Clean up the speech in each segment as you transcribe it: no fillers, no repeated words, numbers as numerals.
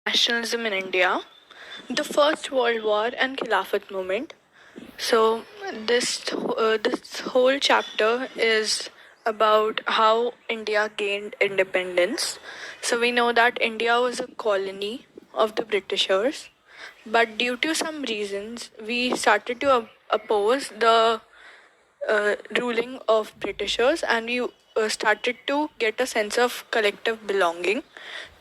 Nationalism in India, the First World War and Khilafat movement. So this whole chapter is about how India gained independence. So we know that India was a colony of the Britishers, but due to some reasons, we started to oppose the ruling of Britishers and we started to get a sense of collective belonging.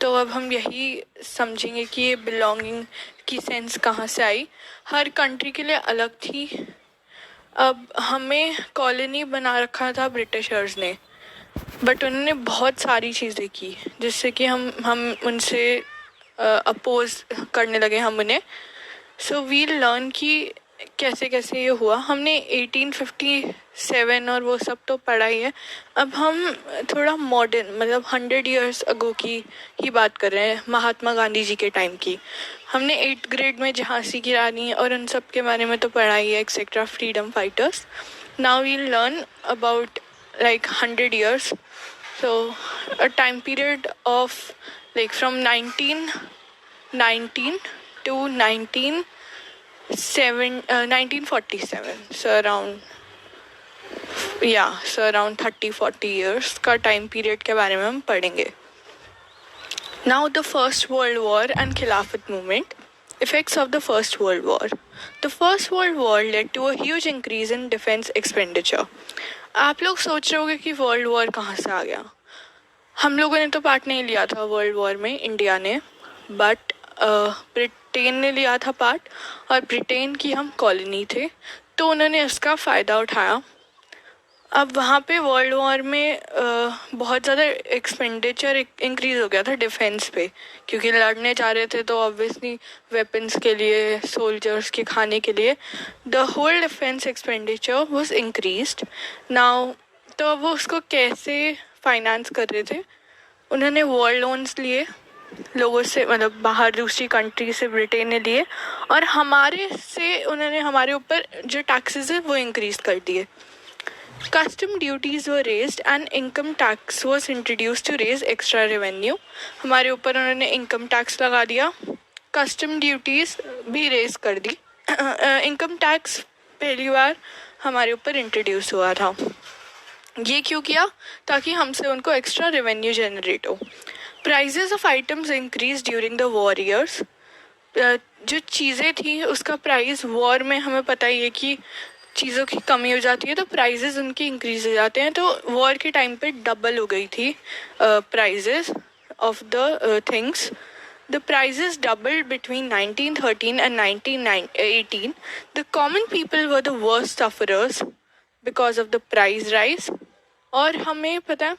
तो अब हम यही समझेंगे कि ये belonging की sense कहाँ से आई. हर कंट्री के लिए अलग थी. अब हमें कॉलोनी बना रखा था ब्रिटिशर्स ने, बट उन्होंने बहुत सारी चीज़ें की जिससे कि हम उनसे अपोज करने लगे हम उन्हें. सो वी लर्न कि कैसे कैसे ये हुआ. हमने 1857 और वो सब तो पढ़ा ही है. अब हम थोड़ा मॉडर्न मतलब 100 years अगो की ही बात कर रहे हैं, महात्मा गांधी जी के टाइम की. हमने 8th grade में झांसी की रानी और उन सब के बारे में तो पढ़ा ही है, etcetera, freedom fighters. Now we learn about like 100 years. So a time period of like from 1919 to 1947. So around 30-40 years का time period के बारे में हम पढ़ेंगे. Now the First World War and Khilafat movement. Effects of the First World War. The First World War led to a huge increase in defense expenditure. आप लोग सोच रहे होगे कि वर्ल्ड वॉर कहाँ से आ गया. हम लोगों ने तो पार्ट नहीं लिया था वर्ल्ड वॉर में, इंडिया ने, बट ब्रिटेन ने लिया था पार्ट और ब्रिटेन की हम कॉलोनी थे, तो उन्होंने उसका फ़ायदा उठाया. अब वहाँ पे वर्ल्ड वॉर में बहुत ज़्यादा एक्सपेंडिचर इंक्रीज़ हो गया था डिफेंस पे, क्योंकि लड़ने जा रहे थे तो ऑब्वियसली वेपन्स के लिए, सोल्जर्स के खाने के लिए the whole defence expenditure was increased. Now तो अब वो उसको कैसे फाइनेंस कर रहे थे. उन्होंने वॉर लोन्स लिए लोगों से, मतलब बाहर दूसरी कंट्री से ब्रिटेन ने लिए, और हमारे से उन्होंने हमारे ऊपर जो टैक्सेस है वो इंक्रीज कर दिए. Custom duties were raised and income tax was introduced to raise extra revenue. हमारे ऊपर उन्होंने income tax लगा दिया, custom duties भी raise कर दी. income tax पहली बार हमारे ऊपर introduce हुआ था. ये क्यों किया? ताकि हमसे उनको extra revenue generate हो. Prices of items increased during the war years. जो चीज़ें थी उसका प्राइस वॉर में हमें पता ही है कि चीज़ों की कमी हो जाती है तो प्राइजेस उनके इंक्रीज हो जाते हैं. तो वॉर के टाइम पे डबल हो गई थी prices of the things. The prices doubled between 1913 and 1918. The common people were the worst sufferers because of the price rise. और हमें पता है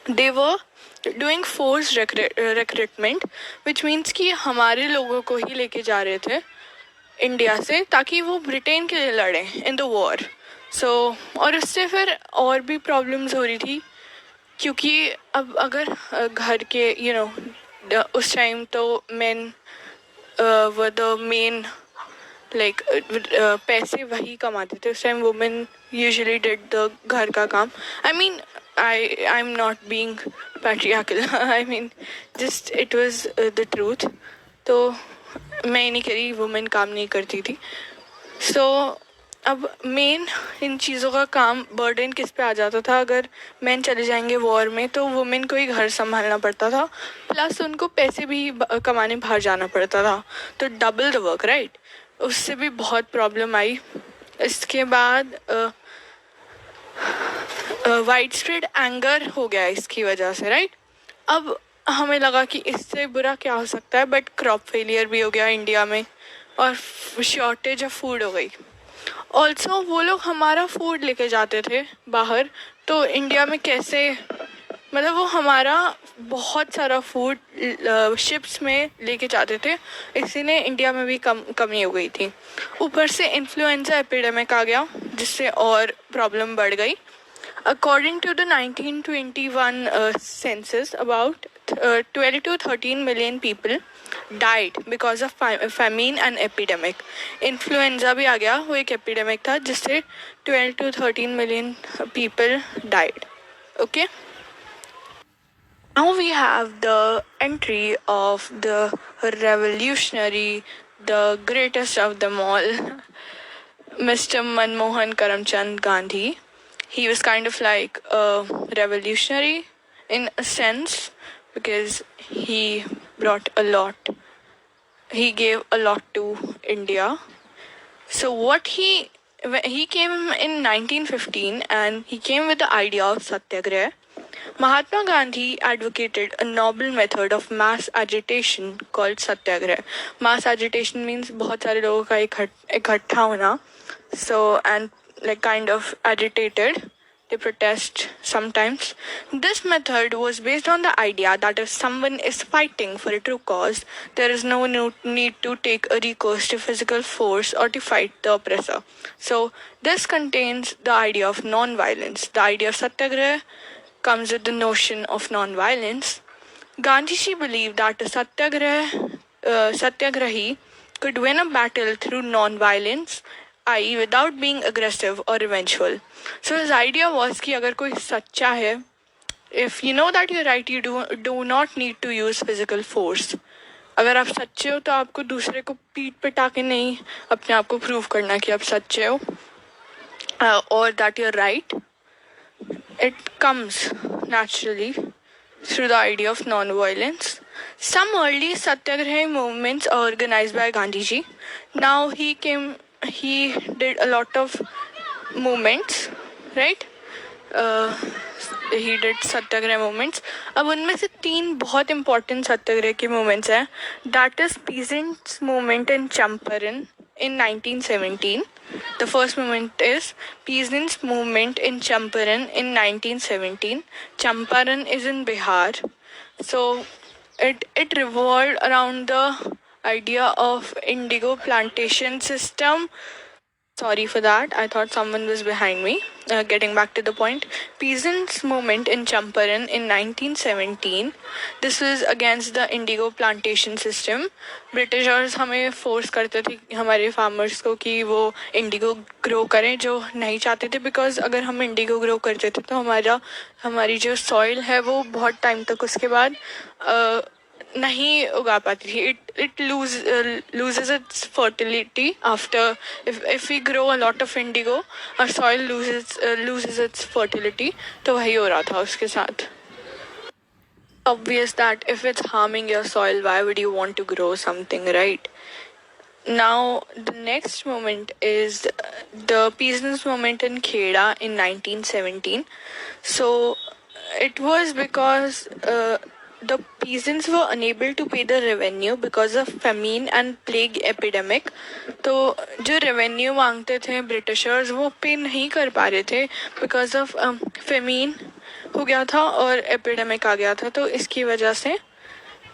they were doing force recruitment, which means कि हमारे लोगों को ही लेके जा रहे थे इंडिया से ताकि वो ब्रिटेन के लिए लड़ें इन द वॉर. सो और उससे फिर और भी प्रॉब्लम्स हो रही थी, क्योंकि अब अगर घर के उस टाइम तो main were the main like पैसे वही कमाते थे उस time. Women usually did the घर का काम. I am not being patriarchal, I mean just it was the truth. तो मैं नहीं कह रही वुमेन काम नहीं करती थी. सो अब मेन इन चीज़ों का काम बर्डन किस पे आ जाता था. अगर मैन चले जाएंगे वॉर में तो वुमेन को ही घर संभालना पड़ता था, प्लस उनको पैसे भी कमाने बाहर जाना पड़ता था, तो डबल द वर्क, राइट. उससे भी बहुत प्रॉब्लम आई. इसके बाद वाइड स्प्रेड एंगर हो गया इसकी वजह से, राइट. अब हमें लगा कि इससे बुरा क्या हो सकता है, बट क्रॉप फेलियर भी हो गया इंडिया में और शॉर्टेज ऑफ फूड हो गई. ऑल्सो वो लोग हमारा फूड लेके जाते थे बाहर, तो इंडिया में कैसे, मतलब वो हमारा बहुत सारा फूड शिप्स में लेके जाते थे, इसीलिए इंडिया में भी कमी हो गई थी. ऊपर से इन्फ्लुएंजा एपिडेमिक आ गया जिससे और प्रॉब्लम बढ़ गई. According to the 1921 census, about 12 to 13 million people died because of famine and epidemic. Influenza भी आ गया, वो एक epidemic था जिससे 12 to 13 million people died. Okay? Now we have the entry of the revolutionary, the greatest of them all, Mr. Manmohan Karamchand Gandhi. He was kind of like a revolutionary in a sense because he brought a lot, he gave a lot to India. So when he came in 1915 and he came with the idea of satyagrah. Mahatma Gandhi advocated a noble method of mass agitation called satyagrah. Mass agitation means बहुत सारे लोगों का इकट्ठा होना. So and like kind of agitated. They protest sometimes. This method was based on the idea that if someone is fighting for a true cause, there is no need to take a recourse to physical force or to fight the oppressor. So, this contains the idea of non-violence. The idea of satyagraha comes with the notion of non-violence. Gandhiji believed that a satyagrahi could win a battle through non-violence, i.e. without being aggressive or revengeful. So his idea was कि अगर कोई सच्चा है, if you know that you're right, you do not need to use physical force. अगर आप सच्चे हो तो आपको दूसरे को पीठ पिटा के नहीं अपने आप को प्रूव करना कि आप सच्चे हो or that you're right. It comes naturally through the idea of non-violence. Some early satyagraha movements are organized by Gandhiji. Now he did a lot of movements, right? He did Satyagraha movements. अब उनमें से 3 बहुत important सत्याग्रह के movements हैं. That is peasants movement in Champaran in 1917. The first movement is peasants movement in Champaran in 1917. Champaran is in Bihar. So it revolved around the idea of indigo plantation system. Sorry for that. I thought someone was behind me. Getting back to the point. Peasants movement in Champaran in 1917. This was against the indigo plantation system. Britishers हमें force करते थे हमारे farmers को कि वो indigo grow करें जो नहीं चाहते थे because अगर हम indigo grow करते थे तो हमारी जो soil है वो बहुत time तक उसके बाद नहीं उगा पाती थी. It loses its fertility after if we grow a lot of indigo, our soil loses its fertility. तो वही हो रहा था उसके साथ. Obvious that if it's harming your soil, why would you want to grow something, right? Now the next moment is the peasants movement in Kheda in 1917. So it was because the peasants were unable to pay the revenue because of famine and plague epidemic. तो जो revenue मांगते थे Britishers वो pay नहीं कर पा रहे थे because of famine हो गया था और epidemic आ गया था. तो इसकी वजह से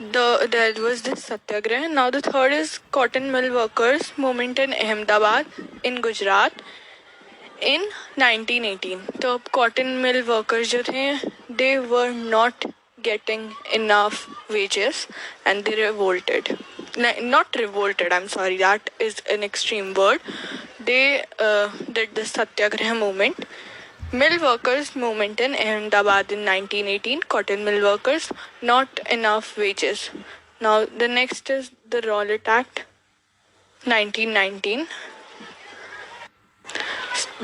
there was this satyagraha. Now the third is cotton mill workers movement in Ahmedabad in Gujarat in 1918. तो cotton mill workers जो थे they were not getting enough wages and they revolted. Not revolted, I'm sorry, that is an extreme word. They did the satyagraha movement. Mill workers movement in Ahmedabad in 1918. Cotton mill workers, not enough wages. Now the next is the Rowlatt Act 1919.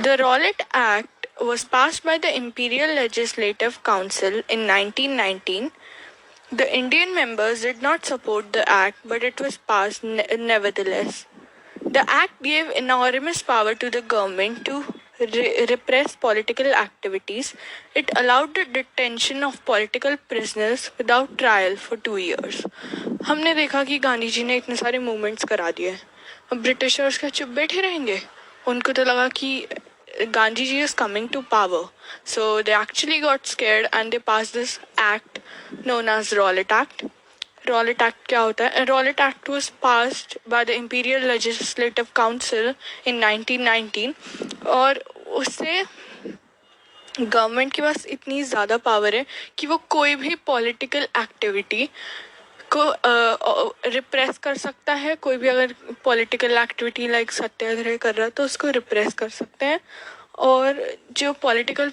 The Rowlatt Act was passed by the Imperial Legislative Council in 1919. The Indian members did not support the act, but it was passed nevertheless. The act gave enormous power to the government to repress political activities. It allowed the detention of political prisoners without trial for 2 years. हमने देखा कि गांधी जी ने इतने सारे movements करा दिए. अब Britishers क्या चुप बैठे रहेंगे? उनको तो लगा कि Gandhiji is coming to power. So they actually got scared and they passed this act known as Rowlatt Act. Rowlatt Act क्या होता है? Rowlatt Act was passed by the Imperial Legislative Council in 1919 और उससे government के पास इतनी ज़्यादा power है कि वो कोई भी पॉलिटिकल एक्टिविटी को रिप्रेस कर सकता है. कोई भी अगर पॉलिटिकल एक्टिविटी लाइक सत्याग्रह कर रहा है तो उसको रिप्रेस कर सकते हैं और जो पॉलिटिकल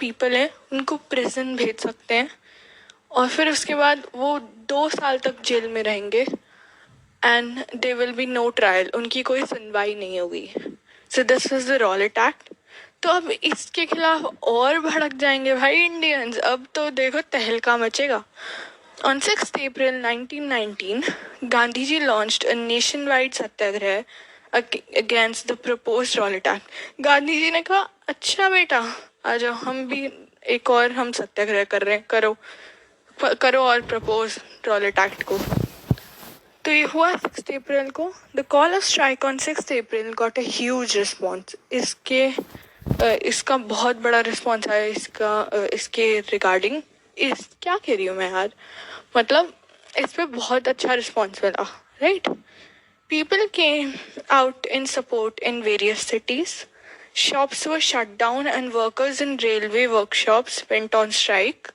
पीपल हैं उनको प्रिजन भेज सकते हैं और फिर उसके बाद वो 2 साल तक जेल में रहेंगे and they will be no trial, उनकी कोई सुनवाई नहीं होगी. So this is the Rowlatt Act. तो अब इसके खिलाफ और भड़क जाएंगे भाई इंडियंस. अब तो देखो तहलका मचेगा. On 6th April 1919, Gandhiji launched a nationwide satyagraha against the proposed Rowlatt Act. Gandhi ji ने कहा अच्छा बेटा आ जाओ, हम भी एक और हम सत्याग्रह कर रहे हैं, करो और प्रपोज रॉलेट एक्ट को. तो ये हुआ 6 अप्रैल को. The call of strike on 6 April got a huge response. इसका बहुत बड़ा रिस्पॉन्स आया इसके रिगार्डिंग. क्या कह रही हूँ मैं यार, मतलब इस पे बहुत अच्छा रिस्पॉन्स मिला, right. People came out in support in various cities. Shops were shut down and workers in railway workshops went on strike.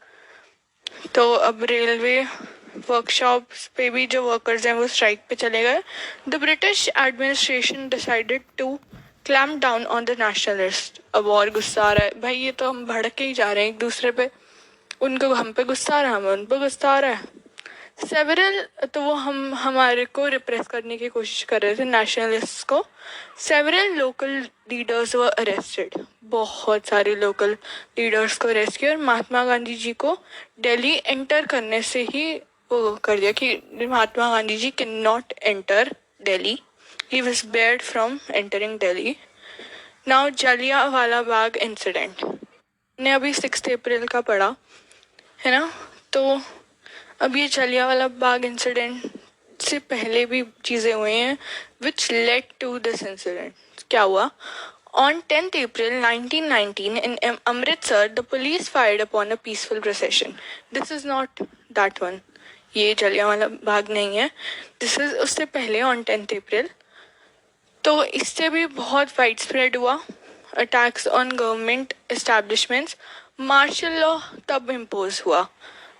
तो अब रेलवे वर्कशॉप्स पे भी जो वर्कर्स हैं वो स्ट्राइक पे चले गए. The British administration decided to clamp down on the nationalist. अब और गुस्सा आ रहा है भाई, ये तो हम भड़क के ही जा रहे हैं एक दूसरे पे. उनको हम पे गुस्सा आ रहा है, हमें उन पे गुस्सा आ रहा है. सेवरल, तो वो हमारे को रिप्रेस करने की कोशिश कर रहे थे, नेशनलिस्ट को. Several local leaders were arrested. बहुत सारे लोकल लीडर्स को अरेस्ट किया और महात्मा गांधी जी को दिल्ली एंटर करने से ही वो कर दिया कि Mahatma Gandhi ji can not enter Delhi. He was barred from entering Delhi. Now Jallianwala Bagh incident ने अभी 6 अप्रैल का पढ़ा है ना. तो अब ये जलियांवाला बाग इंसिडेंट से पहले भी चीज़ें हुई हैं which led to this incident. क्या हुआ? On 10th April 1919 in Amritsar, the police fired upon a peaceful procession. This is not that one. ये जलियांवाला बाग नहीं है. This is उससे पहले on 10th April. तो इससे भी बहुत वाइड स्प्रेड हुआ. Attacks on government establishments. Martial law तब इम्पोज हुआ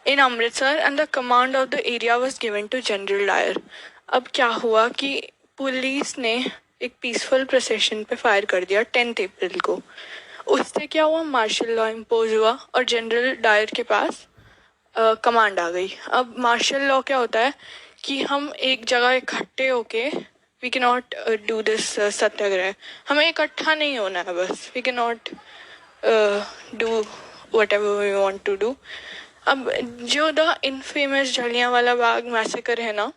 in Amritsar and the command of the area was given to general Dyer. अब क्या हुआ कि पुलिस ने एक पीसफुल प्रोसेशन पे फायर कर दिया 10th अप्रैल को. उससे क्या हुआ, मार्शल लॉ इम्पोज हुआ और जनरल डायर के पास कमांड आ गई. अब मार्शल लॉ क्या होता है कि हम एक जगह इकट्ठे होके we can not do this satyagraha. हमें इकट्ठा नहीं होना है बस. We can not do whatever we want to do. अब जो the infamous Jallianwala Bagh massacre है ना,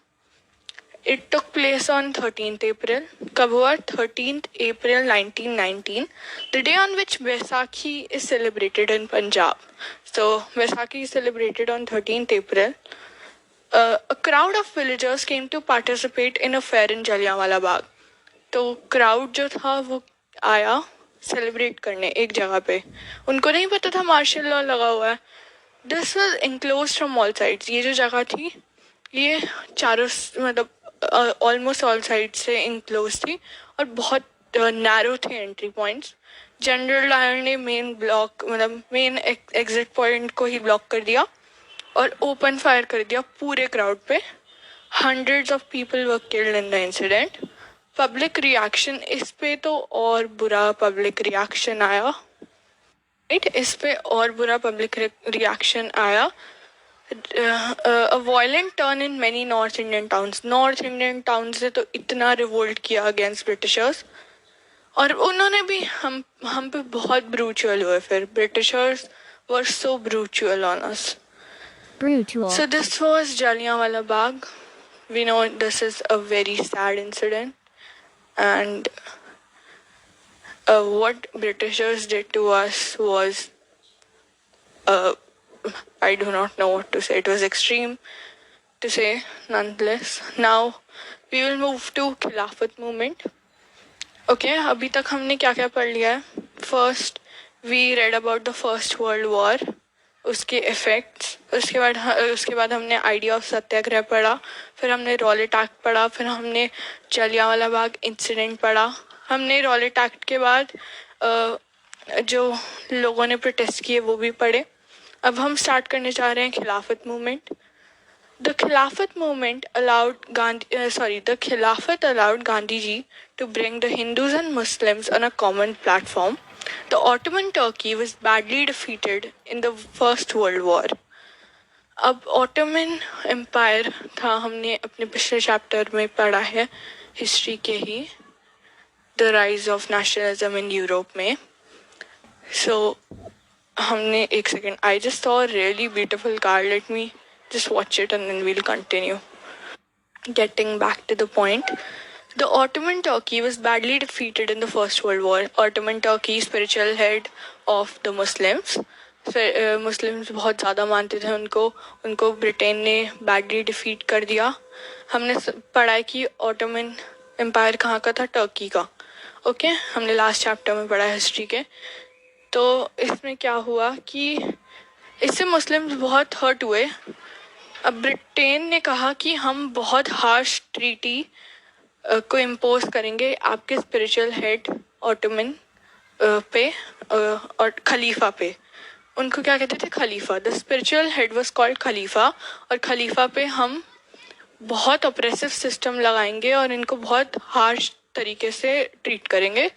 it took place on 13th April. कब हुआ? 13th April 1919, the day on which Baisakhi is celebrated in Punjab. So Baisakhi is celebrated on 13th April. A crowd of villagers came to participate in a fair in Jallianwala Bagh. तो crowd जो था वो आया celebrate करने एक जगह पे. उनको नहीं पता था मार्शल लॉ लगा हुआ है. This was enclose from all sides. ये जो जगह थी ये चारों मतलब ऑलमोस्ट ऑल साइड से इनक्लोज थी और बहुत नैरो थे एंट्री पॉइंट्स. जनरल डायर ने मेन ब्लॉक मतलब मेन एग्जिट पॉइंट को ही ब्लॉक कर दिया और ओपन फायर कर दिया पूरे क्राउड पे. Hundreds of people were killed in the incident. Public reaction इस पे तो और बुरा पब्लिक रिएक्शन आया, राइट. इस पे और बुरा पब्लिक रिएक्शन आया. A violent turn in many North Indian towns. North Indian towns ने तो इतना रिवोल्ट किया अगेंस्ट ब्रिटिशर्स और उन्होंने भी हम पे बहुत ब्रूचुअल हुए. फिर Britishers were so brutal on us. So this was Jallianwala Bagh. We know this is a very sad incident and what Britishers did to us was I do not know what to say. It was extreme to say nonetheless. Now we will move to Khilafat movement. Okay, अभी तक हमने क्या क्या पढ़ लिया है. First we read about the First World War, उसके effects. उसके बाद हमने आइडिया ऑफ सत्याग्रह पढ़ा. फिर हमने रॉलेट एक्ट पढ़ा. फिर हमने जलियांवाला बाग इंसिडेंट पढ़ा. हमने रॉलेट एक्ट के बाद जो लोगों ने प्रोटेस्ट किए वो भी पढ़े. अब हम स्टार्ट करने जा रहे हैं खिलाफत movement. The Khilafat movement the Khilafat allowed Gandhiji to bring the Hindus and Muslims on a common platform. The Ottoman Turkey was badly defeated in the First World War. अब ऑटोमन एम्पायर था, हमने अपने पिछले chapter में पढ़ा है history के ही, the rise of nationalism in Europe में. सो हमने एक second, I just saw really beautiful card, let me just watch it and then we'll continue. Getting back to the point, the Ottoman Turkey was badly defeated in the First World War. Ottoman Turkey, spiritual head of the Muslims. Muslims बहुत ज़्यादा मानते थे उनको Britain ने badly defeat कर दिया. हमने पढ़ा है कि ऑटोमन एम्पायर कहाँ का था, टर्की का. ओके, हमने लास्ट चैप्टर में पढ़ा हिस्ट्री के. तो इसमें क्या हुआ कि इससे मुस्लिम्स बहुत हर्ट हुए. अब ब्रिटेन ने कहा कि हम बहुत हार्श ट्रीटी को इम्पोज करेंगे आपके स्पिरिचुअल हेड ऑटोमन पे और खलीफा पे. उनको क्या कहते थे, खलीफा. The spiritual head was called खलीफा. और खलीफा पे हम बहुत ऑपरेसिव सिस्टम लगाएंगे और इनको बहुत हार्श तरीके से ट्रीट करेंगे.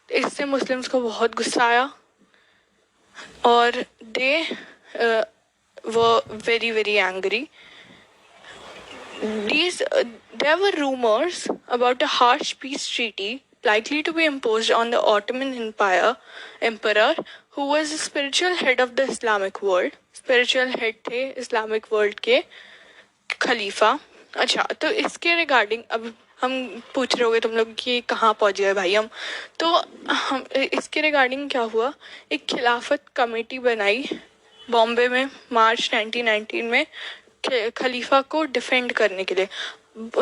इससे मुस्लिम्स को बहुत गुस्सा आया और दे were very very angry. There were rumors about a harsh peace treaty likely to be imposed on the Ottoman emperor who was the spiritual head of the Islamic world. Spiritual head थे Islamic world के खलीफा. अच्छा, तो इसके regarding अब हम पूछ रहे होगे तुम लोग कि कहाँ पहुँच गए भाई हम. तो हम इसके रिगार्डिंग क्या हुआ, एक खिलाफत कमेटी बनाई बॉम्बे में मार्च 1919 में खलीफा को डिफेंड करने के लिए.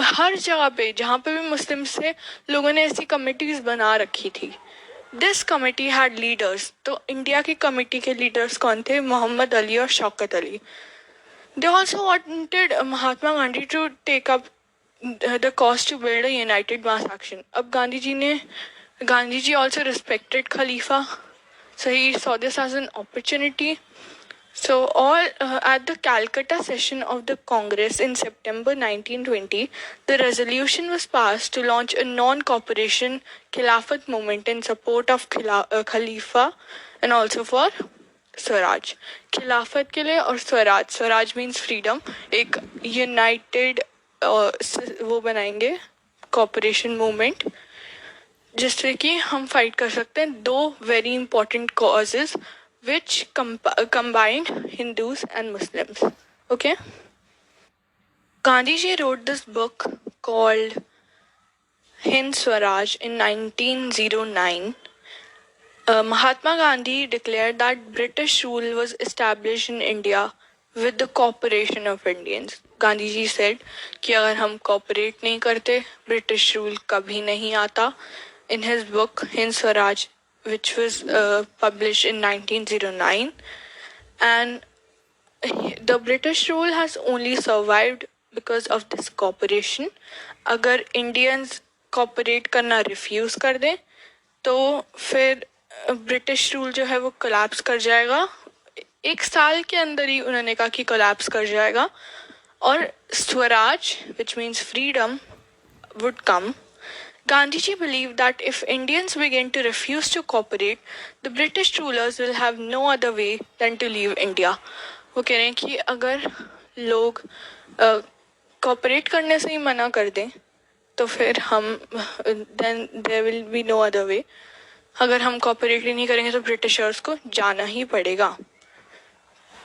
हर जगह पे जहाँ पे भी मुस्लिम थे लोगों ने ऐसी कमिटीज बना रखी थी. This committee had leaders. तो इंडिया की कमिटी के लीडर्स कौन थे, मोहम्मद अली और Shaukat Ali. They also wanted Mahatma Gandhi to take up the cause to build a united mass action. अब गांधी जी ऑल्सो रिस्पेक्टेड खलीफा, so he saw this as an opportunity. So at the Calcutta session of the Congress in September 1920, the resolution was passed to launch a non-cooperation Khilafat movement in support of Khalifa and also for Swaraj. Khilafat के लिए और Swaraj means freedom. एक united वो बनाएंगे cooperation movement जिससे कि हम fight कर सकते हैं दो very important causes which combined Hindus and Muslims. Okay? Gandhiji wrote this book called Hind Swaraj in 1909. Mahatma Gandhi declared that British rule was established in India with the cooperation of Indians. Gandhiji said कि अगर हम cooperate नहीं करते British rule कभी नहीं आता. In his book Hind Swaraj, which was published in 1909, and the British rule has only survived because of this cooperation. अगर Indians cooperate करना refuse कर दें तो फिर ब्रिटिश रूल जो है वो कोलैप्स कर जाएगा. 1 साल के अंदर ही उन्होंने कहा कि कोलैप्स कर जाएगा और Swaraj which means freedom would come. Gandhiji believed that if Indians begin to refuse to cooperate, the British rulers will have no other way than to leave India. वो कह रहे हैं कि अगर लोग cooperate करने से ही मना कर दें तो फिर हम then there will be no other way. अगर हम cooperate ही नहीं करेंगे तो ब्रिटिशर्स को जाना ही पड़ेगा.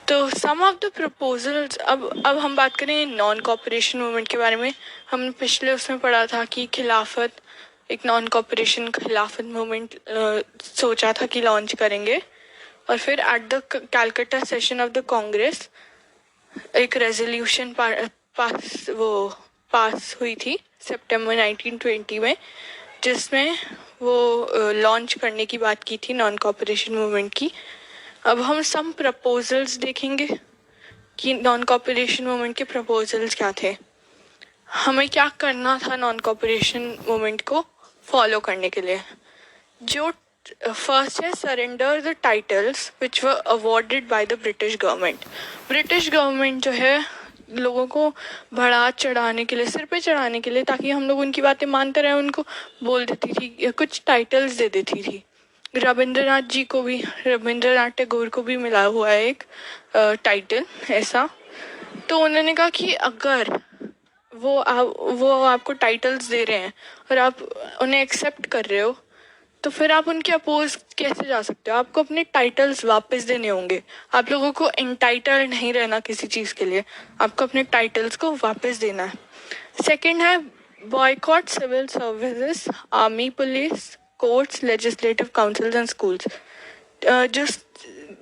तो some of the proposals, अब हम बात करें नॉन कॉपरेशन मूवमेंट के बारे में. हमने पिछले उसमें पढ़ा था कि खिलाफत एक नॉन कॉपरेशन खिलाफत मूवमेंट सोचा था कि लॉन्च करेंगे और फिर at the Calcutta session of the Congress एक रेजोल्यूशन पास हुई थी सितंबर 1920 में जिसमें वो लॉन्च करने की बात की थी नॉन कॉपरेशन मूवमेंट की. अब हम सम प्रपोजल्स देखेंगे कि नॉन कॉपरेशन मूवमेंट के प्रपोजल्स क्या थे. हमें क्या करना था नॉन कॉपरेशन मूवमेंट को फॉलो करने के लिए. जो फर्स्ट है surrender the titles which were awarded by the British government. British government जो है लोगों को बढ़ा चढ़ाने के लिए, सिर पे चढ़ाने के लिए, ताकि हम लोग उनकी बातें मानते रहे, उनको बोल देती थी, कुछ टाइटल्स दे देती थी। रविंद्रनाथ टैगोर को भी मिला हुआ है एक टाइटल ऐसा। तो उन्होंने कहा कि अगर वो आपको टाइटल्स दे रहे हैं और आप उन्हें एक्सेप्ट कर रहे हो, तो फिर आप उनके अपोज कैसे जा सकते हो? आपको अपने टाइटल्स वापस देने होंगे। आप लोगों को एंटाइटल्ड नहीं रहना किसी चीज़ के लिए, आपको अपने टाइटल्स को वापस देना है। सेकंड है boycott civil services, army, police, courts, legislative councils and schools. जो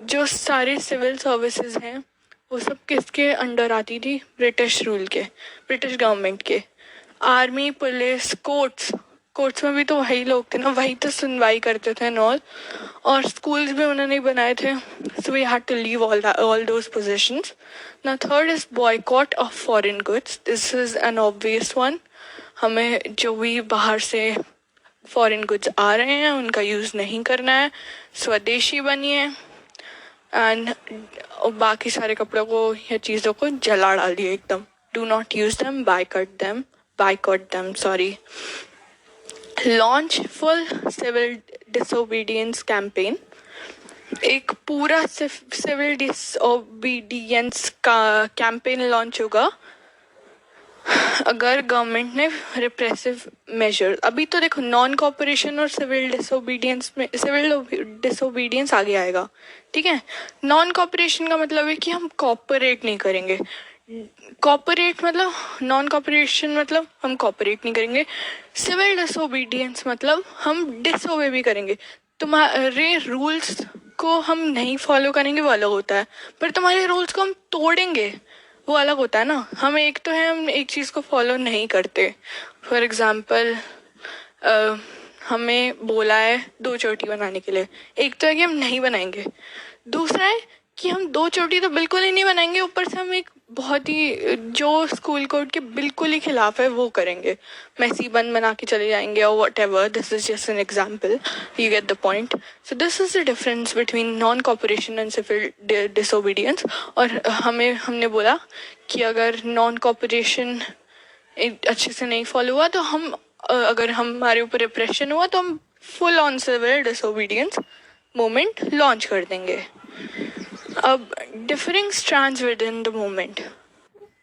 जो सारे सिविल सर्विसेज हैं वो सब किसके अंडर आती थी? ब्रिटिश रूल के, ब्रिटिश गवर्नमेंट के। आर्मी, पुलिस, कोर्ट्स में भी तो वही लोग थे ना, वही तो सुनवाई करते थे नॉल। और स्कूल्स भी उन्होंने बनाए थे, so we had to leave all those positions. Now third is boycott of foreign goods. This is an obvious one. हमें जो भी बाहर से फॉरेन गुड्स आ रहे हैं उनका यूज़ नहीं करना है, स्वदेशी बनिए, एंड बाकी सारे कपड़ों को या चीज़ों को जला डालिए एकदम। Do not use them, boycott them, sorry. Launch full civil disobedience campaign. एक पूरा सिविल डिसोबीडियंस का कैंपेन लॉन्च होगा अगर गवर्नमेंट ने रिप्रेसिव मेजर। अभी तो देखो नॉन कॉपरेशन और सिविल डिसोबीडियंस में सिविल डिसोबीडियंस आगे आएगा, ठीक है। नॉन कॉपरेशन का मतलब है कि हम कॉपरेट नहीं करेंगे। कॉपरेट मतलब, नॉन कॉपरेशन मतलब हम कॉपरेट नहीं करेंगे। सिविल डिसोबीडियंस मतलब हम डिसोबे भी करेंगे। तुम्हारे रूल्स को हम नहीं फॉलो करेंगे वो अलग होता है, पर तुम्हारे रूल्स को हम तोड़ेंगे वो अलग होता है ना। हम एक तो है हम एक चीज़ को फॉलो नहीं करते। फॉर एग्जाम्पल हमें बोला है 2 चोटी बनाने के लिए, एक तो है कि हम नहीं बनाएंगे, दूसरा है कि हम 2 चोटी तो बिल्कुल ही नहीं बनाएंगे, ऊपर से हम एक बहुत ही जो स्कूल कोड के बिल्कुल ही खिलाफ है वो करेंगे, मैसी बन बना के चले जाएंगे और whatever. This is just an example, you get the point. So this is the difference between non cooperation and civil disobedience. और हमने बोला कि अगर नॉन कॉपरेशन अच्छे से नहीं फॉलो हुआ तो हम अगर हमारे ऊपर रिप्रेशन हुआ तो हम full on civil disobedience movement launch कर देंगे। अब differing strands within the movement,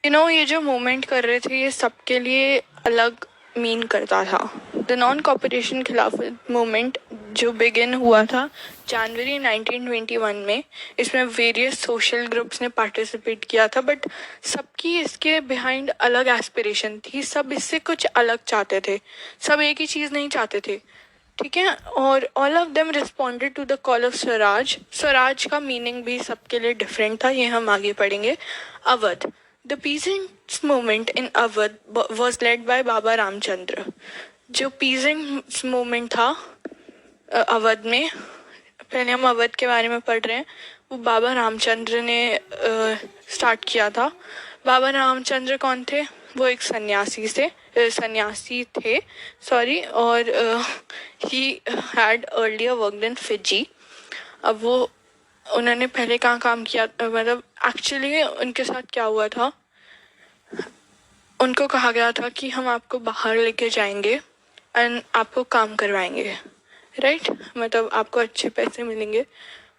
ये जो मूवमेंट कर रहे थे ये सबके लिए अलग मीन करता था। द नॉन कॉपरेशन खिलाफ मूवमेंट जो बिगिन हुआ था जनवरी 1921 में, इसमें वेरियस सोशल ग्रुप्स ने पार्टिसिपेट किया था, बट सबकी इसके बिहाइंड अलग एस्पिरेशन थी। सब इससे कुछ अलग चाहते थे, सब एक ही चीज़ नहीं चाहते थे, ठीक है। और all of them responded to the call of Swaraj. Swaraj का मीनिंग भी सबके लिए डिफरेंट था, ये हम आगे पढ़ेंगे। Awadh, the peasants movement in Awadh was led by Baba Ramchandra. जो पीजेंट्स मूवमेंट था अवध में, पहले हम अवध के बारे में पढ़ रहे हैं, वो बाबा रामचंद्र ने स्टार्ट किया था। बाबा रामचंद्र कौन थे? वो एक सन्यासी थे सॉरी, और he had earlier worked in Fiji. अब वो उन्होंने पहले कहाँ काम किया, मतलब एक्चुअली उनके साथ क्या हुआ था, उनको कहा गया था कि हम आपको बाहर लेके जाएंगे एंड आपको काम करवाएंगे, राइट, मतलब आपको अच्छे पैसे मिलेंगे।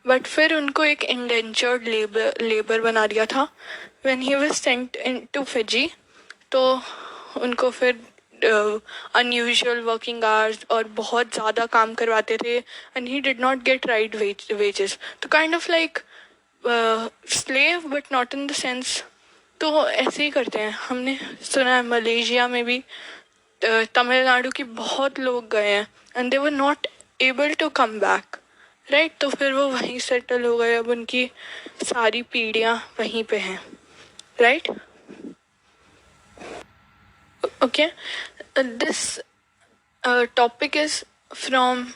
बट फिर उनको एक इंडेंचर्ड लेबर बना दिया था when he was sent into Fiji. तो उनको फिर अनयूजुअल वर्किंग आवर्स और बहुत ज़्यादा काम करवाते थे and he did not get right wages. तो kind of like slave but not in the sense. तो ऐसे ही करते हैं, हमने सुना है मलेशिया में भी तमिलनाडु के बहुत लोग गए हैं and they were not able to come back, right. तो फिर वो वहीं सेटल हो गए, अब उनकी सारी पीढ़ियाँ वहीं पे हैं, right. Okay, this topic is from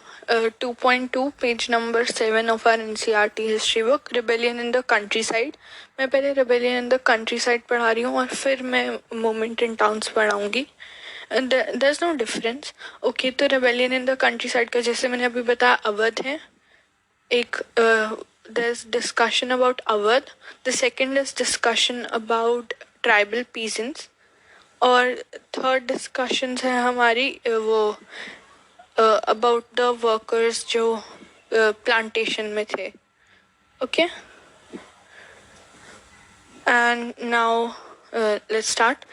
2.2 page number 7 of our NCERT history book, rebellion in the countryside। मैं पहले rebellion in the countryside पढ़ा रही हूँ और फिर मैं movement in towns पढ़ाऊँगी। There's no difference, okay। तो rebellion in the countryside का जैसे मैंने अभी बताया अवध है एक, there's discussion about Awadh. The second is discussion about tribal peasants. और थर्ड डिस्कशंस है हमारी वो अबाउट द वर्कर्स जो प्लांटेशन में थे। Okay, and now let's start.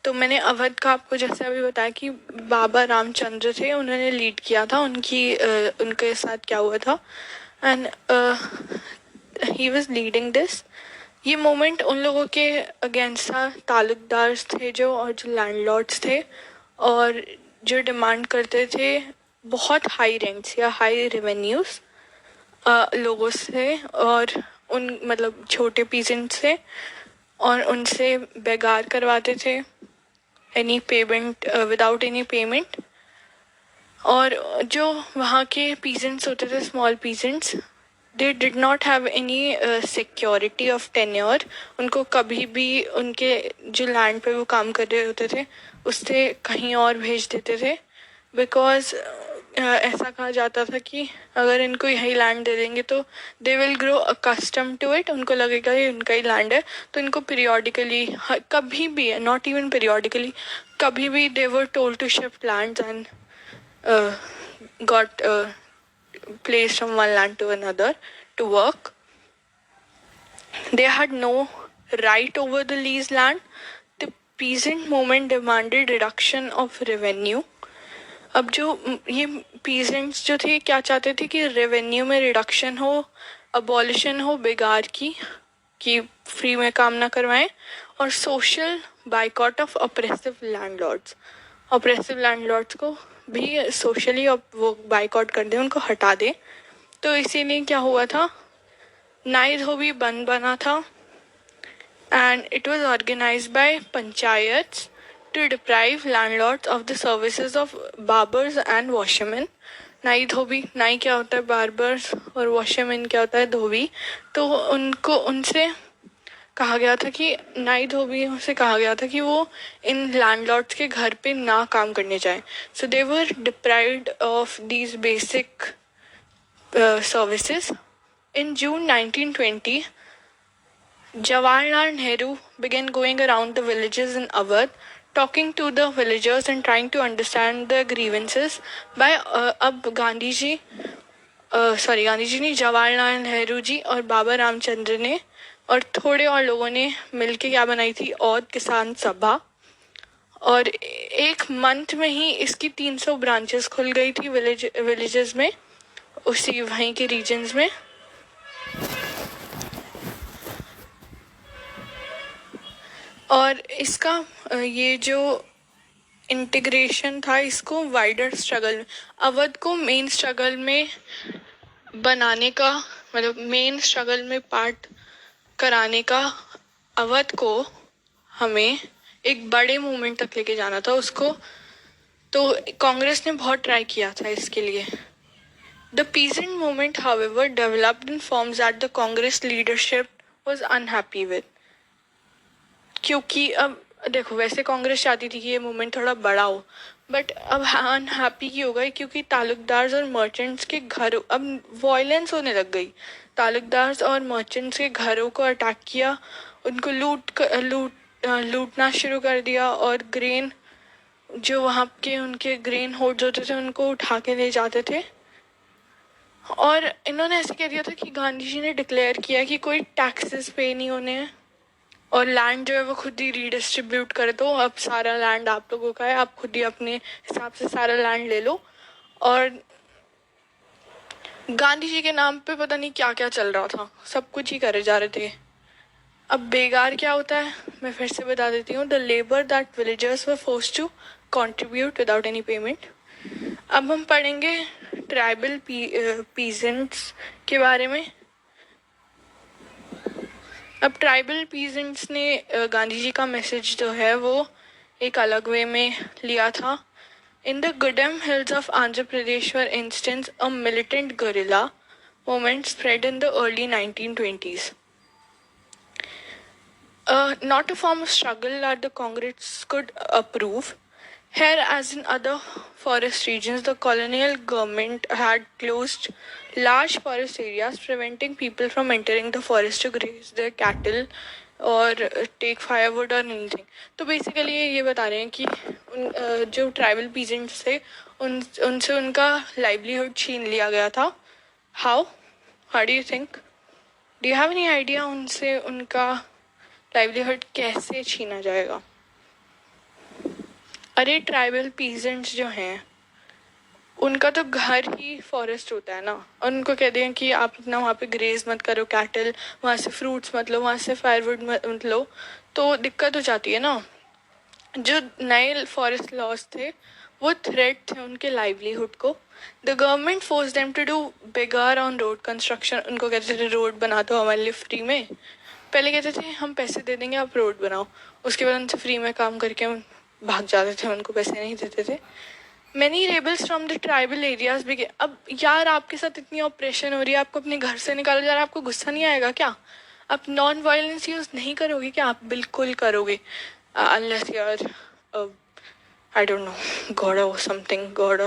तो मैंने अवध का आपको जैसे अभी बताया कि बाबा रामचंद्र थे, उन्होंने लीड किया था, उनके साथ क्या हुआ था, and he was leading this. ये मूवमेंट उन लोगों के अगेंस्ट था, तालुकदार्स थे जो, और जो लैंडलॉर्ड्स थे, और जो डिमांड करते थे बहुत हाई रेंट्स या हाई रेवेन्यूज लोगों से, और उन मतलब छोटे पीजेंट से, और उनसे बेगार करवाते थे any payment, without any payment. और जो वहाँ के पीजेंट्स होते थे, small peasants, they did not have any security of tenure. उनको कभी भी उनके जो लैंड पे वो काम कर रहे होते थे उससे कहीं और भेज देते थे, बिकॉज ऐसा कहा जाता था कि अगर इनको यही लैंड दे देंगे तो they will grow accustom to it, उनको लगेगा ये उनका ही लैंड है। तो इनको पीरियोडिकली, कभी भी, नॉट इवन पीरियोडिकली, कभी भी they were told to shift lands and got placed from one land to another to work. They had no right over the leased land. The peasant movement demanded reduction of revenue. अब जो ये peasants जो थे क्या चाहते थे कि revenue में रिडक्शन हो, अबॉलिशन हो बेगार की, कि फ्री में काम ना करवाएं, और social boycott of oppressive landlords. Oppressive landlords को भी सोशली वो बाइकआउट कर दे, उनको हटा दे। तो इसीलिए क्या हुआ था, नाई धोबी बंद बना था, and it was organised by panchayats to deprive landlords of the services of barbers and washerman. नाई धोबी, नाई क्या होता है बार्बर्स, और वॉशरमैन क्या होता है धोबी। तो उनको उनसे कहा गया था कि नाई धोबियों से कहा गया था कि वो इन लैंडलॉर्ड्स के घर पे ना काम करने जाएं। So they were deprived of these basic services. In June 1920 Jawaharlal Nehru began going around the villages in Awadh, talking to the villagers and trying to understand their grievances. By अब गांधी जी नहीं, जवाहरलाल नेहरू जी और बाबा रामचंद्र ने और थोड़े और लोगों ने मिलके क्या बनाई थी, औध किसान सभा। और एक मंथ में ही इसकी 300 ब्रांचेस खुल गई थी विलेजेस में, उसी वहीं के रीजन्स में। और इसका ये जो इंटीग्रेशन था, इसको वाइडर स्ट्रगल, अवध को मेन स्ट्रगल में बनाने का, मतलब मेन स्ट्रगल में पार्ट कराने का, अवध को हमें एक बड़े मूवमेंट तक लेके जाना था उसको। तो कांग्रेस ने बहुत ट्राई किया था इसके लिए। The peasant movement however developed in forms that the Congress leadership was unhappy with. क्योंकि अब देखो, वैसे कांग्रेस चाहती थी कि ये मूवमेंट थोड़ा बड़ा हो, बट अब अनहैप्पी की हो गई क्योंकि तालुकदार्स और मर्चेंट्स के घर, अब वायलेंस होने लग गई। तालुकदार्स और मर्चेंट्स के घरों को अटैक किया, उनको लूटना शुरू कर दिया, और ग्रेन जो वहाँ के उनके ग्रेन होर्ड्स होते थे उनको उठा के ले जाते थे। और इन्होंने ऐसे कह दिया था कि गांधी जी ने डिक्लेयर किया कि कोई टैक्सेस पे नहीं होने हैं, और लैंड जो है वो खुद ही रीडिस्ट्रीब्यूट कर दो। अब सारा लैंड आप लोगों का है, आप खुद ही अपने हिसाब से सारा लैंड ले लो। और गांधी जी के नाम पे पता नहीं क्या क्या चल रहा था, सब कुछ ही करे जा रहे थे। अब बेगार क्या होता है मैं फिर से बता देती हूँ। The labour that villagers were forced to contribute without any payment. अब हम पढ़ेंगे ट्राइबल पीजेंट्स के बारे में। अब ट्राइबल पीजेंट्स ने गांधी जी का मैसेज जो है वो एक अलग वे में लिया था। In the Gudem hills of Andhra Pradesh for instance a militant guerrilla movement spread in the early 1920s. Not a form of struggle that the Congress could approve. Here, as in other forest regions, the colonial government had closed large forest areas, preventing people from entering the forest to graze their cattle, और take firewood और anything. तो basically ये बता रहे हैं कि जो tribal peasants थे उनसे उनका लाइवलीहुड छीन लिया गया था। How how do you think, do you have any idea उनसे उनका लाइवलीहुड कैसे छीना जाएगा? अरे ट्राइबल पीजेंट्स जो हैं उनका तो घर ही फॉरेस्ट होता है ना, और उनको कहते हैं कि आप अपना वहाँ पे ग्रेज मत करो कैटल, वहाँ से फ्रूट्स मत लो, वहाँ से फायरवुड मत लो, तो दिक्कत हो जाती है ना। जो नए फॉरेस्ट लॉज थे वो थ्रेट थे उनके लाइवलीहुड को। The government force them to do begar on road construction. उनको कहते थे रोड बना दो हमारे लिए फ्री में। पहले कहते थे हम पैसे दे देंगे आप रोड बनाओ, उसके बाद उनसे फ्री में काम करके हम भाग जाते थे, उनको पैसे नहीं देते थे। Many rebels from the tribal areas भी। अब यार आपके साथ इतनी ऑपरेशन हो रही है, आपको अपने घर से निकाला जा रहा है, आपको गुस्सा नहीं आएगा क्या? आप नॉन वायलेंस यूज नहीं करोगे क्या? आप बिल्कुल करोगे, unless you are I don't know, God or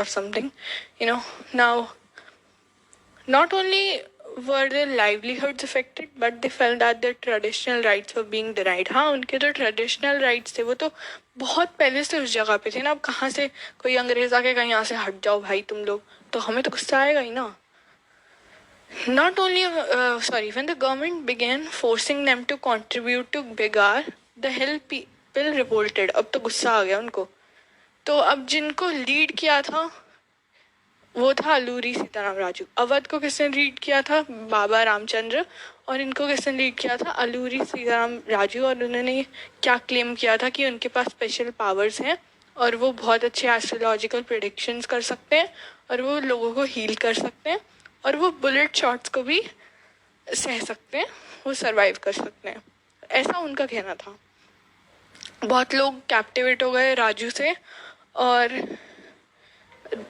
something, you know. Now, not only were their livelihoods affected, but they felt that their traditional rights were being denied. हाँ, उनके जो traditional rights थे वो तो बहुत पहले से उस जगह पे थे ना। अब कहाँ से कोई अंग्रेज आके कहीं यहाँ से हट जाओ भाई तुम लोग, तो हमें तो गुस्सा आएगा ही ना। Not only, when the government began forcing them to contribute to Begar, the hill people revolted. अब तो गुस्सा आ गया उनको। तो अब जिनको लीड किया था वो था अलूरी सीताराम राजू। अवध को किसने लीड किया था? बाबा रामचंद्र। और इनको किसने लीड किया था? अलूरी सीताराम राजू। और उन्होंने क्या क्लेम किया था कि उनके पास स्पेशल पावर्स हैं और वो बहुत अच्छे एस्ट्रोलॉजिकल प्रेडिक्शंस कर सकते हैं और वो लोगों को हील कर सकते हैं और वो बुलेट शॉट्स को भी सह सकते हैं, वो सरवाइव कर सकते हैं, ऐसा उनका कहना था। बहुत लोग कैप्टिवेट हो गए राजू से, और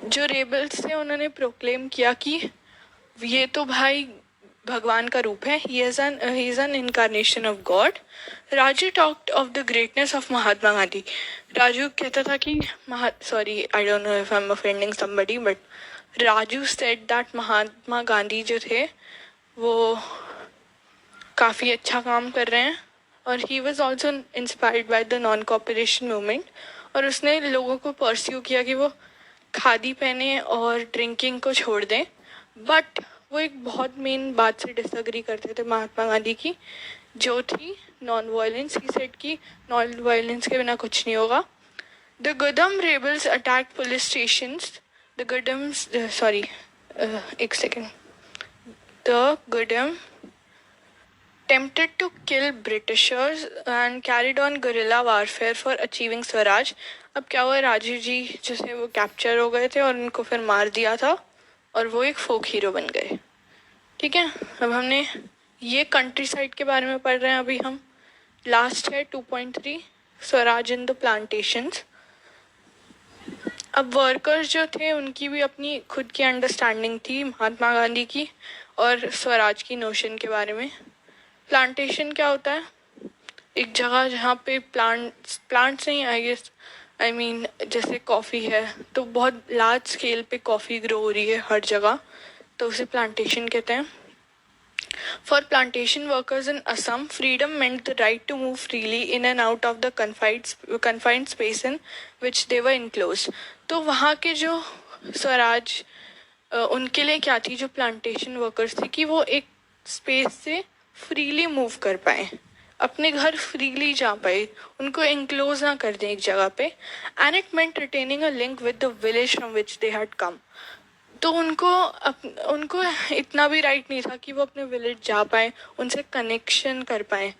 जो रेबल्स थे उन्होंने प्रोक्लेम किया कि ये तो भाई भगवान का रूप है, he is an incarnation of God. Raju talked of the greatness of Mahatma Gandhi. Raju कहता था कि sorry I don't know if I am offending somebody, but Raju said that Mahatma Gandhi जो थे वो काफ़ी अच्छा काम कर रहे हैं, और he was also inspired by the non cooperation movement. और उसने लोगों को परस्यू किया कि वो खादी पहने और ड्रिंकिंग को छोड़ दें। बट वो एक बहुत मेन बात से डिसअग्री करते थे महात्मा गांधी की, जो थी नॉन वायलेंस। ही सेड कि नॉन वायलेंस के बिना कुछ नहीं होगा। The Gudem rebels attack police stations. The Gudems sorry एक second the Gudem attempted to kill Britishers and carried on guerrilla warfare for achieving Swaraj. अब क्या हुआ, राजू जी जैसे वो कैप्चर हो गए थे और उनको फिर मार दिया था और वो एक फोक हीरो बन गए। ठीक है, अब हमने ये कंट्री साइड के बारे में पढ़ रहे हैं। अभी हम लास्ट है 2.3 स्वराज इन द प्लांटेशंस। अब वर्कर्स जो थे उनकी भी अपनी खुद की अंडरस्टैंडिंग थी महात्मा गांधी की और स्वराज की नोशन के बारे में। प्लांटेशन क्या होता है? एक जगह जहाँ पे प्लांट्स नहीं, आई मीन जैसे कॉफ़ी है तो बहुत लार्ज स्केल पे कॉफ़ी ग्रो हो रही है हर जगह, तो उसे प्लांटेशन कहते हैं। For plantation workers in Assam, freedom meant the right to move freely in and out of the confined space in which they were enclosed। तो वहाँ के जो स्वराज उनके लिए क्या थी, जो प्लांटेशन वर्कर्स थे, कि वो एक स्पेस से फ्रीली मूव कर पाए, अपने घर फ्रीली जा पाए, उनको इंक्लोज ना कर दें एक जगह पे। And it meant retaining a link with the village from which they had come. तो उनको इतना भी राइट नहीं था कि वो अपने विलेज जा पाए, उनसे कनेक्शन कर पाए।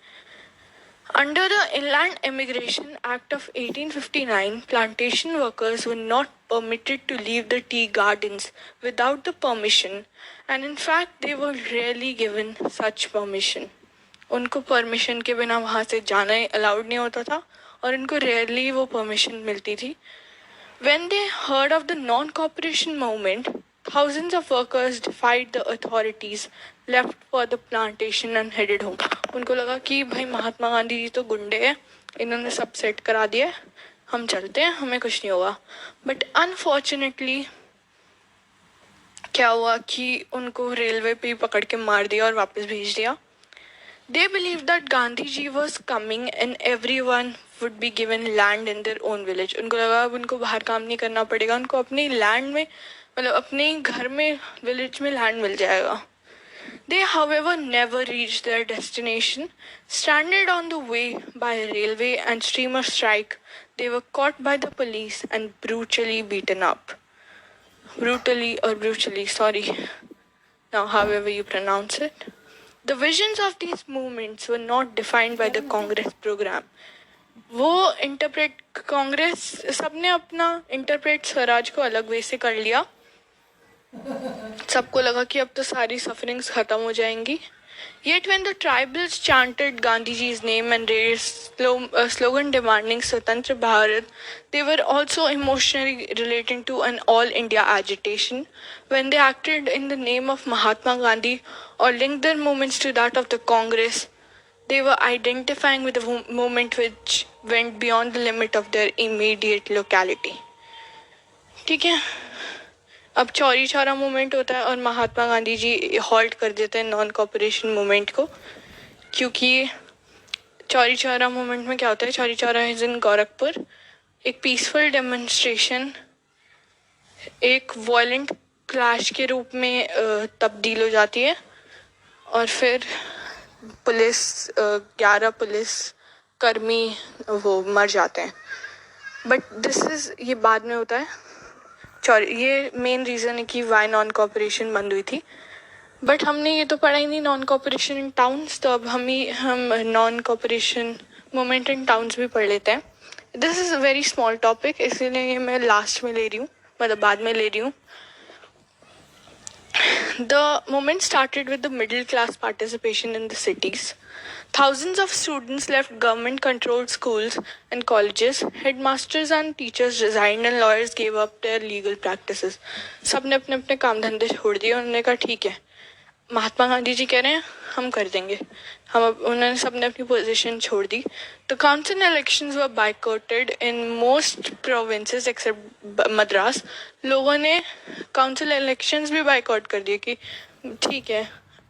Under the Inland Immigration Act of 1859, plantation workers were not permitted to leave the tea gardens without the permission, and in fact they were rarely given such permission. उनको परमिशन के बिना वहाँ से जाना अलाउड नहीं होता था और इनको रेयरली वो परमिशन मिलती थी। When they heard of the non-cooperation movement, thousands of workers defied the authorities, left for the plantation and headed home. उनको लगा कि भाई महात्मा गांधी जी तो गुंडे हैं, इन्होंने सब सेट करा दिया, हम चलते हैं, हमें कुछ नहीं होगा। बट अनफॉर्चुनेटली क्या हुआ कि उनको रेलवे पे पकड़ के मार दिया और वापस भेज दिया। They believed that Gandhi ji was coming and everyone would be given land in their own village. उनको लगा अब उनको बाहर काम नहीं करना पड़ेगा, उनको अपनी लैंड में मतलब अपने घर में विलेज में लैंड मिल जाएगा. They, however, never reached their destination. Stranded on the way by a railway and steamer strike, they were caught by the police and brutally beaten up. Brutally, sorry. Now, however you pronounce it. The visions of these movements were not defined by the Congress program. वो interpret Congress सबने अपना interpret Swaraj को अलग वे से कर लिया. सबको लगा कि अब तो सारी सफरिंग्स खत्म हो जाएंगी. Yet when the tribals chanted Gandhiji's name and raised a slogan demanding Swatantra Bharat, they were also emotionally relating to an all-India agitation. When they acted in the name of Mahatma Gandhi or linked their movements to that of the Congress, they were identifying with a movement which went beyond the limit of their immediate locality. ठीक है, अब Chauri Chaura movement होता है और महात्मा गांधी जी halt कर देते हैं non cooperation movement को, क्योंकि चौरी चौरा मूवमेंट में क्या होता है, चौरी चौरा इज इन गोरखपुर. एक पीसफुल डेमोन्स्ट्रेशन एक वॉयलेंट क्लैश के रूप में तब्दील हो जाती है और फिर 11 पुलिस कर्मी वो मर जाते हैं. बट दिस इज ये बाद में होता है. ये मेन रीज़न है कि वाई नॉन कॉपरेशन बंद हुई थी. बट हमने ये तो पढ़ा ही नहीं नॉन कॉपरेशन इन टाउन्स, तो अब हम non cooperation movement in towns भी पढ़ लेते हैं. This is a very small topic, इसलिए मैं लास्ट में ले रही हूँ, मतलब बाद में ले रही हूँ. The movement started with the middle class participation in the cities. Thousands of students left government-controlled schools and colleges. Headmasters and teachers resigned and lawyers gave up their legal practices. सबने अपने अपने काम धंधे छोड़ दिए. उन्होंने कहा ठीक है, महात्मा गांधी जी कह रहे हैं हम कर देंगे. उन्होंने सबने अपनी पोजीशन छोड़ दी. The council elections were boycotted in most provinces except Madras. लोगों ने काउंसिल इलेक्शंस भी बाइकआउट कर दिए कि ठीक है,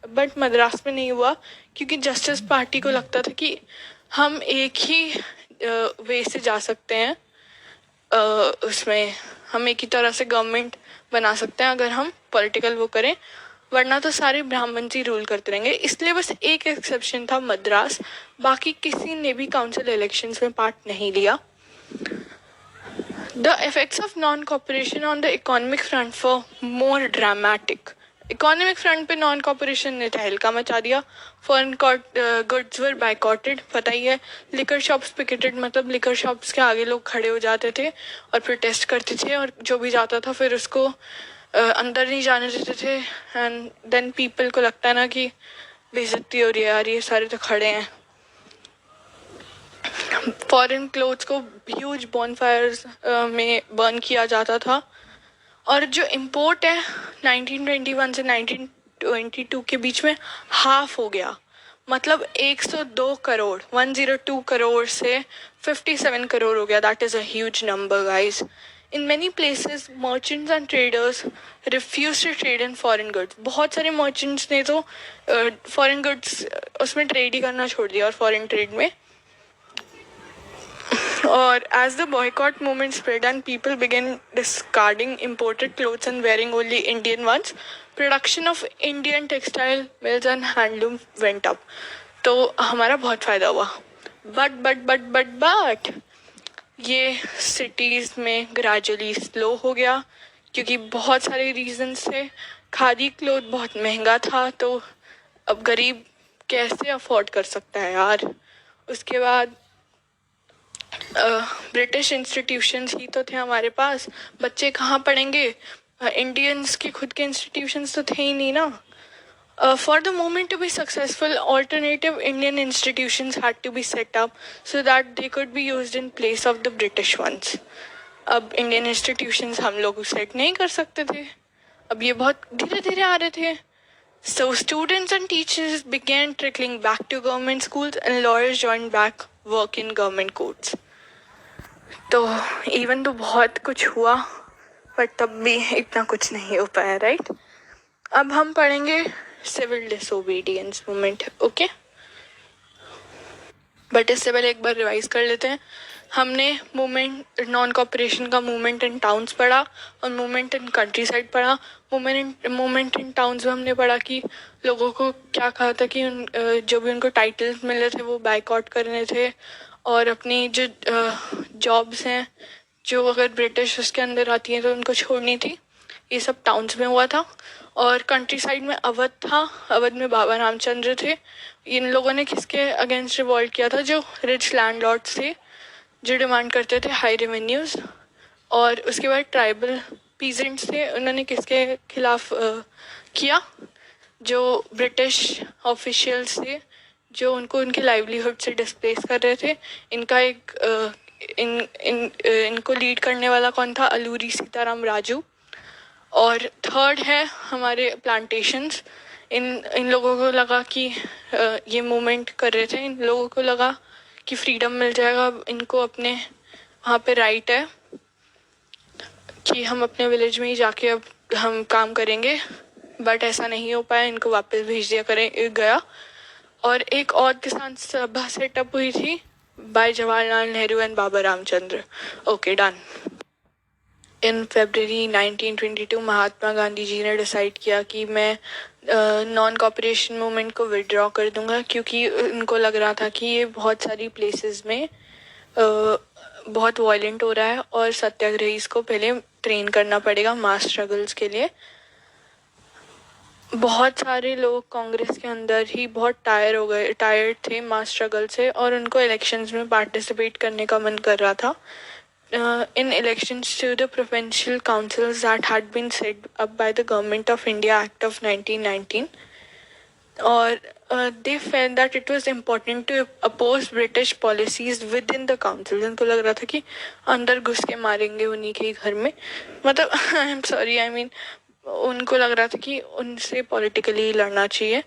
बट मद्रास में नहीं हुआ क्योंकि जस्टिस पार्टी को लगता था कि हम एक ही वे से जा सकते हैं, उसमें हम एक ही तरह से गवर्नमेंट बना सकते हैं अगर हम पॉलिटिकल वो करें, वरना तो सारे ब्राह्मण जी रूल करते रहेंगे. इसलिए बस एक एक्सेप्शन था मद्रास, बाकी किसी ने भी काउंसिल इलेक्शंस में पार्ट नहीं लिया. The effects of non-cooperation on the economic front were more dramatic. Economic front पे नॉन कॉपरेशन ने तहलका मचा दिया. Foreign goods were boycotted. पता ही है, लिकर शॉप्स पिकेटेड, मतलब लिकर शॉप्स के आगे लोग खड़े हो जाते थे और प्रोटेस्ट करते थे, और जो भी जाता था फिर उसको अंदर नहीं जाने देते थे. एंड देन पीपल को लगता है ना कि बेइज्जती हो रही है यार, ये सारे तो खड़े हैं. फॉरेन क्लोथ्स को ह्यूज बॉनफायर्स में बर्न किया जाता था. और जो इम्पोर्ट है 1921 से 1922 के बीच में हाफ हो गया. मतलब 102 करोड़ 102 करोड़ से 57 करोड़ हो गया. That is a huge number guys. In many places merchants and traders refuse to trade in foreign goods. बहुत सारे मर्चेंट्स ने तो फॉरेन गुड्स उसमें ट्रेड ही करना छोड़ दिया और फॉरेन ट्रेड में. Or as the boycott movement spread and people began discarding imported clothes and wearing only Indian ones, production of Indian textile mills and handloom went up. तो हमारा बहुत फ़ायदा हुआ. But ये cities में gradually slow हो गया क्योंकि बहुत सारे reasons थे. खादी क्लोथ बहुत महंगा था, तो अब गरीब कैसे अफोर्ड कर सकता है यार. उसके बाद ब्रिटिश इंस्टीट्यूशंस ही तो थे हमारे पास, बच्चे कहाँ पढ़ेंगे. इंडियंस के खुद के इंस्टीट्यूशंस तो थे ही नहीं ना. For the movement to be successful alternative Indian institutions had to be set up so that they could be used in place of the British ones. अब इंडियन इंस्टीट्यूशंस हम लोग सेट नहीं कर सकते थे, अब ये बहुत धीरे धीरे आ रहे थे. So students and teachers began trickling back to government schools and lawyers joined back work in government courts. तो इवन तो बहुत कुछ हुआ पर तब भी इतना कुछ नहीं हो पाया, राइट. अब हम पढ़ेंगे civil disobedience movement. Okay, but इससे पहले एक बार रिवाइज कर लेते हैं। हमने मूवमेंट नॉन कॉपरेशन का मूवमेंट इन टाउन्स पढ़ा और मूवमेंट इन कंट्री साइड पढ़ा। मूवमेंट इन टाउन्स में हमने पढ़ा कि लोगों को क्या कहा था कि जो भी उनको टाइटल्स मिले थे वो बाइकआउट करने थे और अपनी जो जॉब्स हैं जो अगर ब्रिटिश उसके अंदर आती हैं तो उनको छोड़नी थी। ये सब टाउन्स में हुआ था। और कंट्री साइड में अवध था। अवध में बाबा रामचंद्र थे। इन लोगों ने किसके अगेंस्ट रिवॉल्ट किया था? जो रिच लैंडलॉर्ड्स थे जो डिमांड करते थे हाई रेवेन्यूज। और उसके बाद ट्राइबल पीजेंट्स थे, उन्होंने किसके खिलाफ किया? जो ब्रिटिश ऑफिशियल्स थे जो उनको उनकी लाइवलीहुड से डिस्प्लेस कर रहे थे। इनका एक इनको लीड करने वाला कौन था? अलूरी सीताराम राजू। और थर्ड है हमारे प्लांटेशंस। इन लोगों को लगा कि ये मूवमेंट कर रहे थे, इन लोगों को लगा कि फ्रीडम मिल जाएगा इनको, अपने वहाँ पे राइट है कि हम अपने विलेज में ही जाके अब हम काम करेंगे। बट ऐसा नहीं हो पाया, इनको वापस भेज दिया गया। और एक और किसान सभा सेटअप हुई थी by Jawaharlal Nehru and Baba Ramchandra. Okay, done. In February 1922 Mahatma Gandhi ji ने डिसाइड किया कि मैं नॉन कॉपरेशन मूवमेंट को विड्रॉ कर दूंगा, क्योंकि उनको लग रहा था कि ये बहुत सारी प्लेसेस में बहुत वायलेंट हो रहा है और सत्याग्रही को पहले ट्रेन करना पड़ेगा मास स्ट्रगल्स के लिए। बहुत सारे लोग कांग्रेस के अंदर ही बहुत टायर्ड थे मास स्ट्रगल से और उनको इलेक्शंस में पार्टिसिपेट करने का मन कर रहा था। In elections to the provincial councils that had been set up by the Government of India Act of 1919, or they felt that it was important to oppose British policies within the council. उनको लग रहा था कि अंदर घुस के मारेंगे उन्हीं के घर में, मतलब I am sorry, I mean उनको लग रहा था कि उनसे पॉलिटिकली लड़ना चाहिए।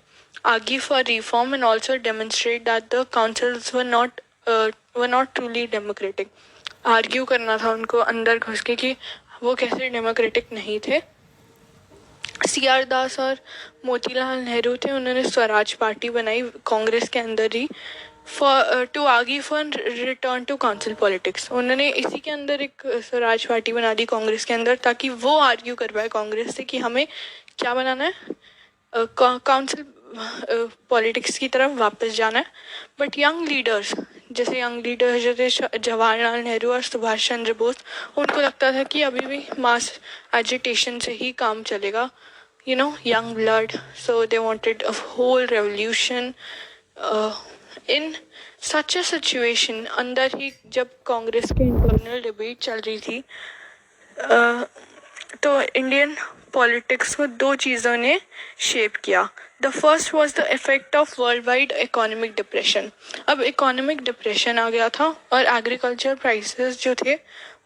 Argue for reform and also demonstrate that the councils were not truly democratic. Argue करना था उनको अंदर घुस के कि वो कैसे डेमोक्रेटिक नहीं थे। CR दास और मोतीलाल नेहरू थे, उन्होंने स्वराज पार्टी बनाई कांग्रेस के अंदर ही to argue for return to council politics. उन्होंने इसी के अंदर एक स्वराज पार्टी बना दी कांग्रेस के अंदर, ताकि वो आर्ग्यू कर पाए कांग्रेस से कि हमें क्या बनाना है, काउंसिल पॉलिटिक्स की तरफ वापस जाना है। बट यंग लीडर्स जो थे जवाहरलाल नेहरू और सुभाष चंद्र बोस, उनको लगता था कि अभी भी मास एजिटेशन से ही काम चलेगा, young blood, so they wanted a whole revolution. In such a situation, अंदर ही जब कांग्रेस के इंटरनल डिबेट चल रही थी, तो इंडियन पॉलिटिक्स को दो चीज़ों ने शेप किया। The first was the effect of world wide economic depression. अब इकोनॉमिक डिप्रेशन आ गया था और एग्रीकल्चर प्राइसेस जो थे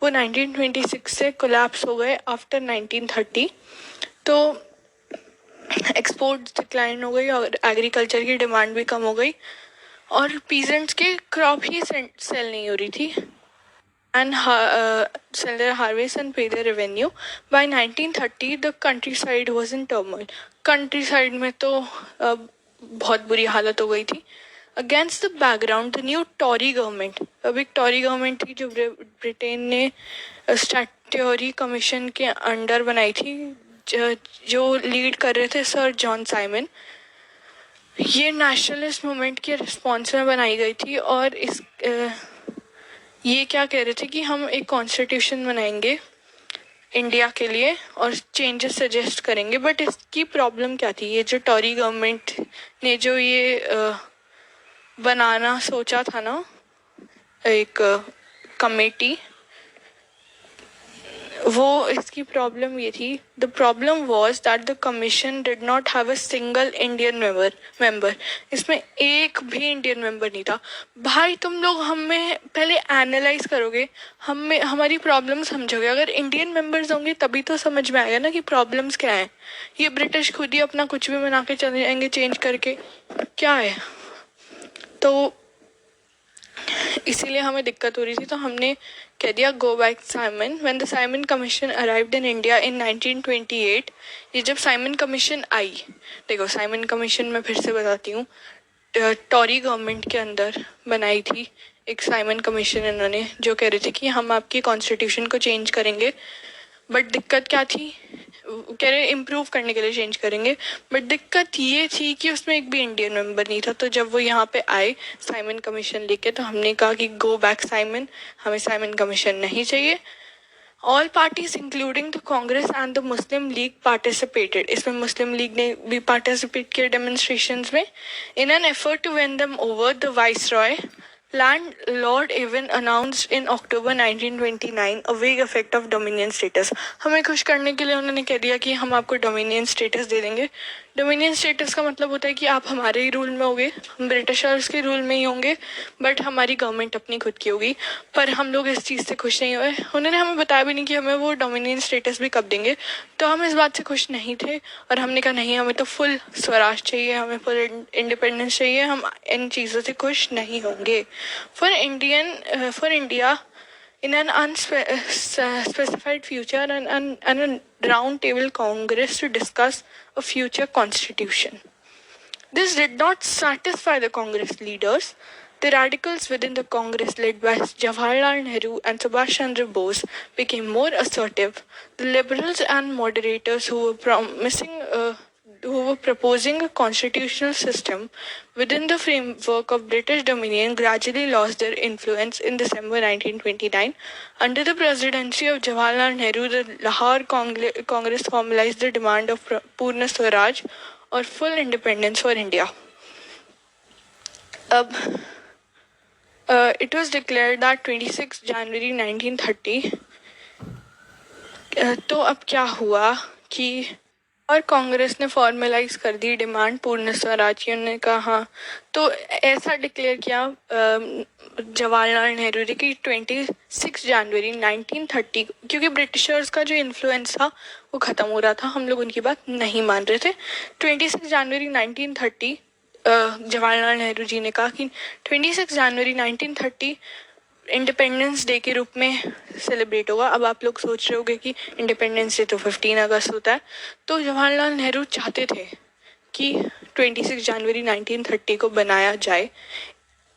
वो 1926 से कोलैप्स हो गए आफ्टर 1930। तो एक्सपोर्ट डिक्लाइन हो गई और एग्रीकल्चर की डिमांड भी कम हो गई और पीजेंट्स के क्रॉप ही सेल नहीं हो रही थी and sell their harvest and pay their revenue. By 1930, the countryside was in turmoil. Countryside में तो बहुत बुरी हालत हो गई थी। Against the background, the new Tory government, अब एक टॉरी गवर्नमेंट थी जो ब्रिटेन ने स्टैट्यूटरी कमीशन के अंडर बनाई थी, जो लीड कर रहे थे सर जॉन साइमन। ये नेशनलिस्ट मूवमेंट के रिस्पॉन्स में बनाई गई थी और ये क्या कह रहे थे कि हम एक कॉन्स्टिट्यूशन बनाएंगे इंडिया के लिए और चेंजेस सजेस्ट करेंगे। बट इसकी प्रॉब्लम क्या थी? ये जो टॉरी गवर्नमेंट ने जो ये बनाना सोचा था ना, एक कमेटी, वो इसकी प्रॉब्लम ये थी। The problem was that the commission did not have a single Indian member. इसमें एक भी इंडियन मेंबर नहीं था। भाई तुम लोग हमें पहले एनालाइज करोगे, हमारी प्रॉब्लम समझोगे। अगर इंडियन मेंबर्स होंगे तभी तो समझ में आएगा ना कि प्रॉब्लम्स क्या है। ये ब्रिटिश खुद ही अपना कुछ भी बना के चले जाएंगे चेंज करके, क्या है। तो इसीलिए हमें दिक्कत हो रही थी, तो हमने कह दिया गो back Simon. When the Simon commission arrived in India in 1928, ये जब साइमन कमीशन आई, देखो साइमन कमीशन मैं फिर से बताती हूँ, टॉरी गवर्नमेंट के अंदर बनाई थी एक साइमन कमीशन इन्होंने, जो कह रहे थे कि हम आपकी कॉन्स्टिट्यूशन को चेंज करेंगे। बट दिक्कत क्या थी, कह रहे इम्प्रूव करने के लिए चेंज करेंगे, बट दिक्कत ये थी कि उसमें एक भी इंडियन मेंबर नहीं था। तो जब वो यहाँ पे आए साइमन कमीशन लेके, तो हमने कहा कि गो बैक साइमन, हमें साइमन कमीशन नहीं चाहिए। All parties including the Congress and the Muslim League participated, इसमें मुस्लिम लीग ने भी पार्टिसिपेट किया डेमोन्स्ट्रेशंस में। In an effort to win them over, the viceroy landlord even announced in October 1929 a vague effect of dominion status. हमें खुश करने के लिए उन्होंने कह दिया कि हम आपको डोमिनियन स्टेटस दे देंगे। डोमिनियन स्टेटस का मतलब होता है कि आप हमारे ही रूल में होंगे, हम ब्रिटिशर्स के रूल में ही होंगे, बट हमारी गवर्नमेंट अपनी खुद की होगी। पर हम लोग इस चीज़ से खुश नहीं हुए। उन्होंने हमें बताया भी नहीं कि हमें वो डोमिनियन स्टेटस भी कब देंगे, तो हम इस बात से खुश नहीं थे। और हमने कहा नहीं, हमें तो फुल स्वराज चाहिए, हमें फुल इंडिपेंडेंस चाहिए, हम इन चीज़ों से खुश नहीं होंगे। For India in an unspecified future and a round table congress to discuss a future constitution. This did not satisfy the Congress leaders. The radicals within the Congress, led by Jawaharlal Nehru and Subhash Chandra Bose, became more assertive. The liberals and moderators who were proposing a constitutional system within the framework of British dominion gradually lost their influence in December 1929. Under the presidency of Jawaharlal Nehru, the Lahore Congress formalized the demand of Purna Swaraj or full independence for India. It was declared that 26 January 1930. तो अब क्या हुआ कि और कांग्रेस ने formalise कर दी demand पूर्ण स्वराज की। उन्होंने कहा हाँ, तो ऐसा डिक्लेयर किया जवाहरलाल नेहरू ने कि 26 जनवरी 1930, क्योंकि ब्रिटिशर्स का जो इन्फ्लुएंस था वो ख़त्म हो रहा था, हम लोग उनकी बात नहीं मान रहे थे। 26 जनवरी 1930 जवाहरलाल नेहरू जी ने कहा कि 26 जनवरी 1930 इंडिपेंडेंस डे के रूप में सेलिब्रेट होगा। अब आप लोग सोच रहे होंगे कि इंडिपेंडेंस डे तो 15 अगस्त होता है, तो जवाहरलाल नेहरू चाहते थे कि 26 जनवरी 1930 को बनाया जाए।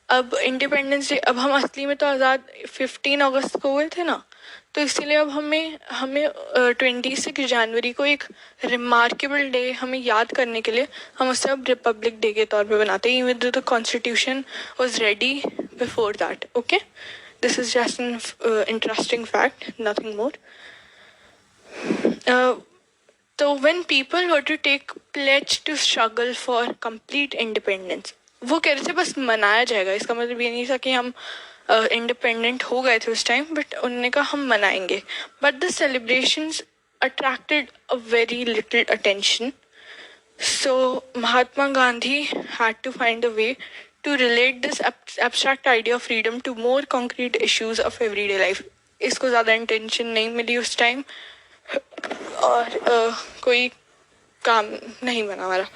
अब इंडिपेंडेंस डे, अब हम असली में तो आज़ाद 15 अगस्त को हुए थे ना, तो इसीलिए अब हमें 26 जनवरी को एक रिमार्केबल डे हमें याद करने के लिए हम उसे अब रिपब्लिक डे के तौर पे बनाते हैं, even the constitution was ready before that. Okay, this is just an interesting fact, nothing more. तो when people were to take pledge to struggle for complete independence, वो कह रहे थे बस मनाया जाएगा, इसका मतलब ये नहीं था कि हम इंडिपेंडेंट हो गए थे उस टाइम, बट उन्होंने कहा हम मनाएंगे। But the celebrations attracted a very little attention, so Mahatma Gandhi had to find a way to relate this abstract idea of freedom to more concrete issues of everyday life. इसको ज़्यादा इंटेंशन नहीं मिली उस time और कोई काम नहीं बना हमारा।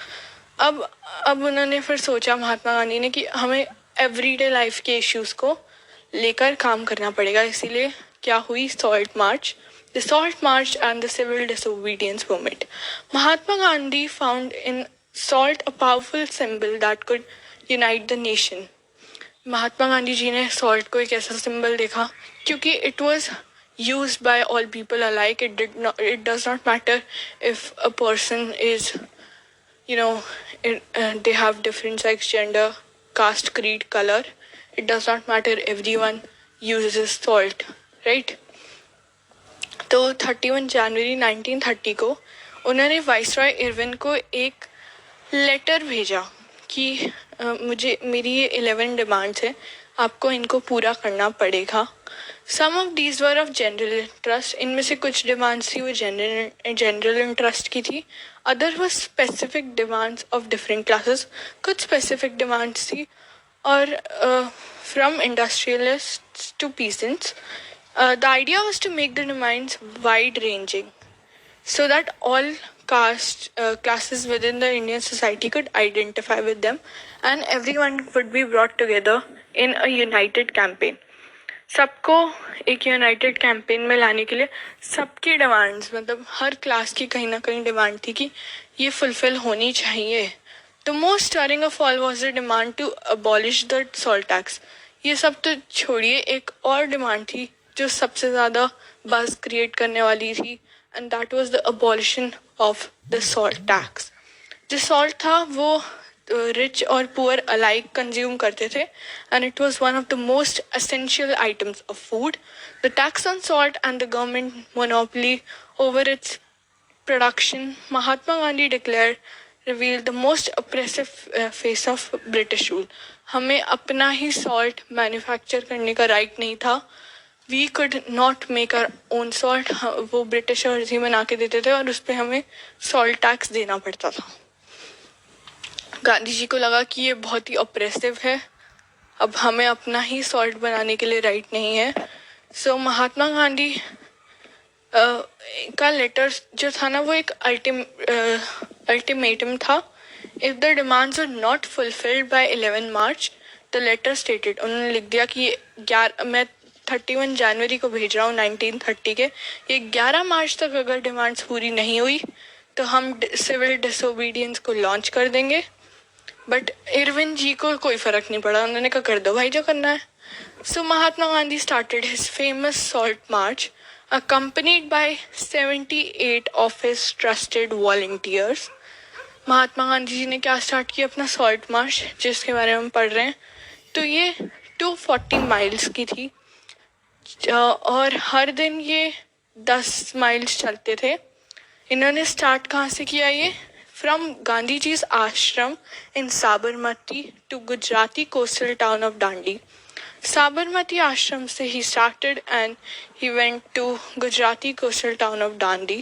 अब उन्होंने फिर सोचा महात्मा गांधी ने कि हमें एवरीडे लाइफ के इश्यूज को लेकर काम करना पड़ेगा। इसीलिए क्या हुई, salt march, the salt march and the civil disobedience movement. Mahatma Gandhi found in salt a powerful symbol that could unite the nation. Mahatma Gandhi ji ने सॉल्ट को एक ऐसा सिंबल देखा क्योंकि it was used by all people alike. It does not matter if a person is, they have different sex, gender, caste, creed, color. It does not matter, everyone uses salt, right? तो 31 जनवरी 1930 को उन्होंने viceroy Irwin को एक letter भेजा कि मेरी ये 11 demands है, आपको इनको पूरा करना पड़ेगा। Some of these were of general interest, इनमें से कुछ डिमांड्स थी वो जनरल इंटरेस्ट की थी, अदर वो specific demands of different classes, कुछ स्पेसिफिक डिमांड्स थी और from industrialists to peasants. The idea was to make the demands wide ranging so that all classes within the Indian society could identify with them and everyone would be brought together in a united campaign. सबको एक United campaign में लाने के लिए सबकी demands, मतलब हर class की कहीं ना कहीं डिमांड थी कि ये फुलफिल होनी चाहिए, The most stirring of all was the demand to abolish the salt tax. ये सब तो छोड़िए, एक और डिमांड थी जो सबसे ज़्यादा बज़ क्रिएट करने वाली थी, and that was the abolition of the salt tax. जो सॉल्ट था वो रिच और पुअर अलाइक कंज्यूम करते थे, and it was one of the most essential items of food. The tax on salt and the government monopoly over it's production, Mahatma Gandhi declared, revealed the most oppressive face of British rule. हमें अपना ही salt manufacture करने का right नहीं था. We could not make our own salt. वो Britishers ही बना के देते थे और उस पर हमें salt tax देना पड़ता था. गांधी जी को लगा कि ये बहुत ही ऑप्रेसिव है, अब हमें अपना ही सॉल्ट बनाने के लिए राइट नहीं है. सो महात्मा गांधी का लेटर जो था ना, वो एक अल्टीमेटम था. If the demands are not fulfilled by 11 March, the letter stated, उन्होंने लिख दिया कि मैं 31 जनवरी को भेज रहा हूँ 1930 के, ये 11 मार्च तक अगर डिमांड्स पूरी नहीं हुई तो हम सिविल डिसोबीडियंस को लॉन्च कर देंगे. बट इरविन जी को कोई फर्क नहीं पड़ा, उन्होंने कहा कर दो भाई जो करना है. So Mahatma Gandhi started his famous salt march accompanied by 78 of his trusted volunteers. Mahatma Gandhi ji ने क्या स्टार्ट किया अपना सॉल्ट मार्च, जिसके बारे में हम पढ़ रहे हैं. तो ये 240 माइल्स की थी और हर दिन ये 10 माइल्स चलते थे. इन्होंने स्टार्ट कहाँ से किया ये? फ्रॉम गांधी जी's ashram in Sabarmati to Gujarati coastal town of Dandi. Sabarmati ashram से ही started and he went to Gujarati coastal town of Dandi.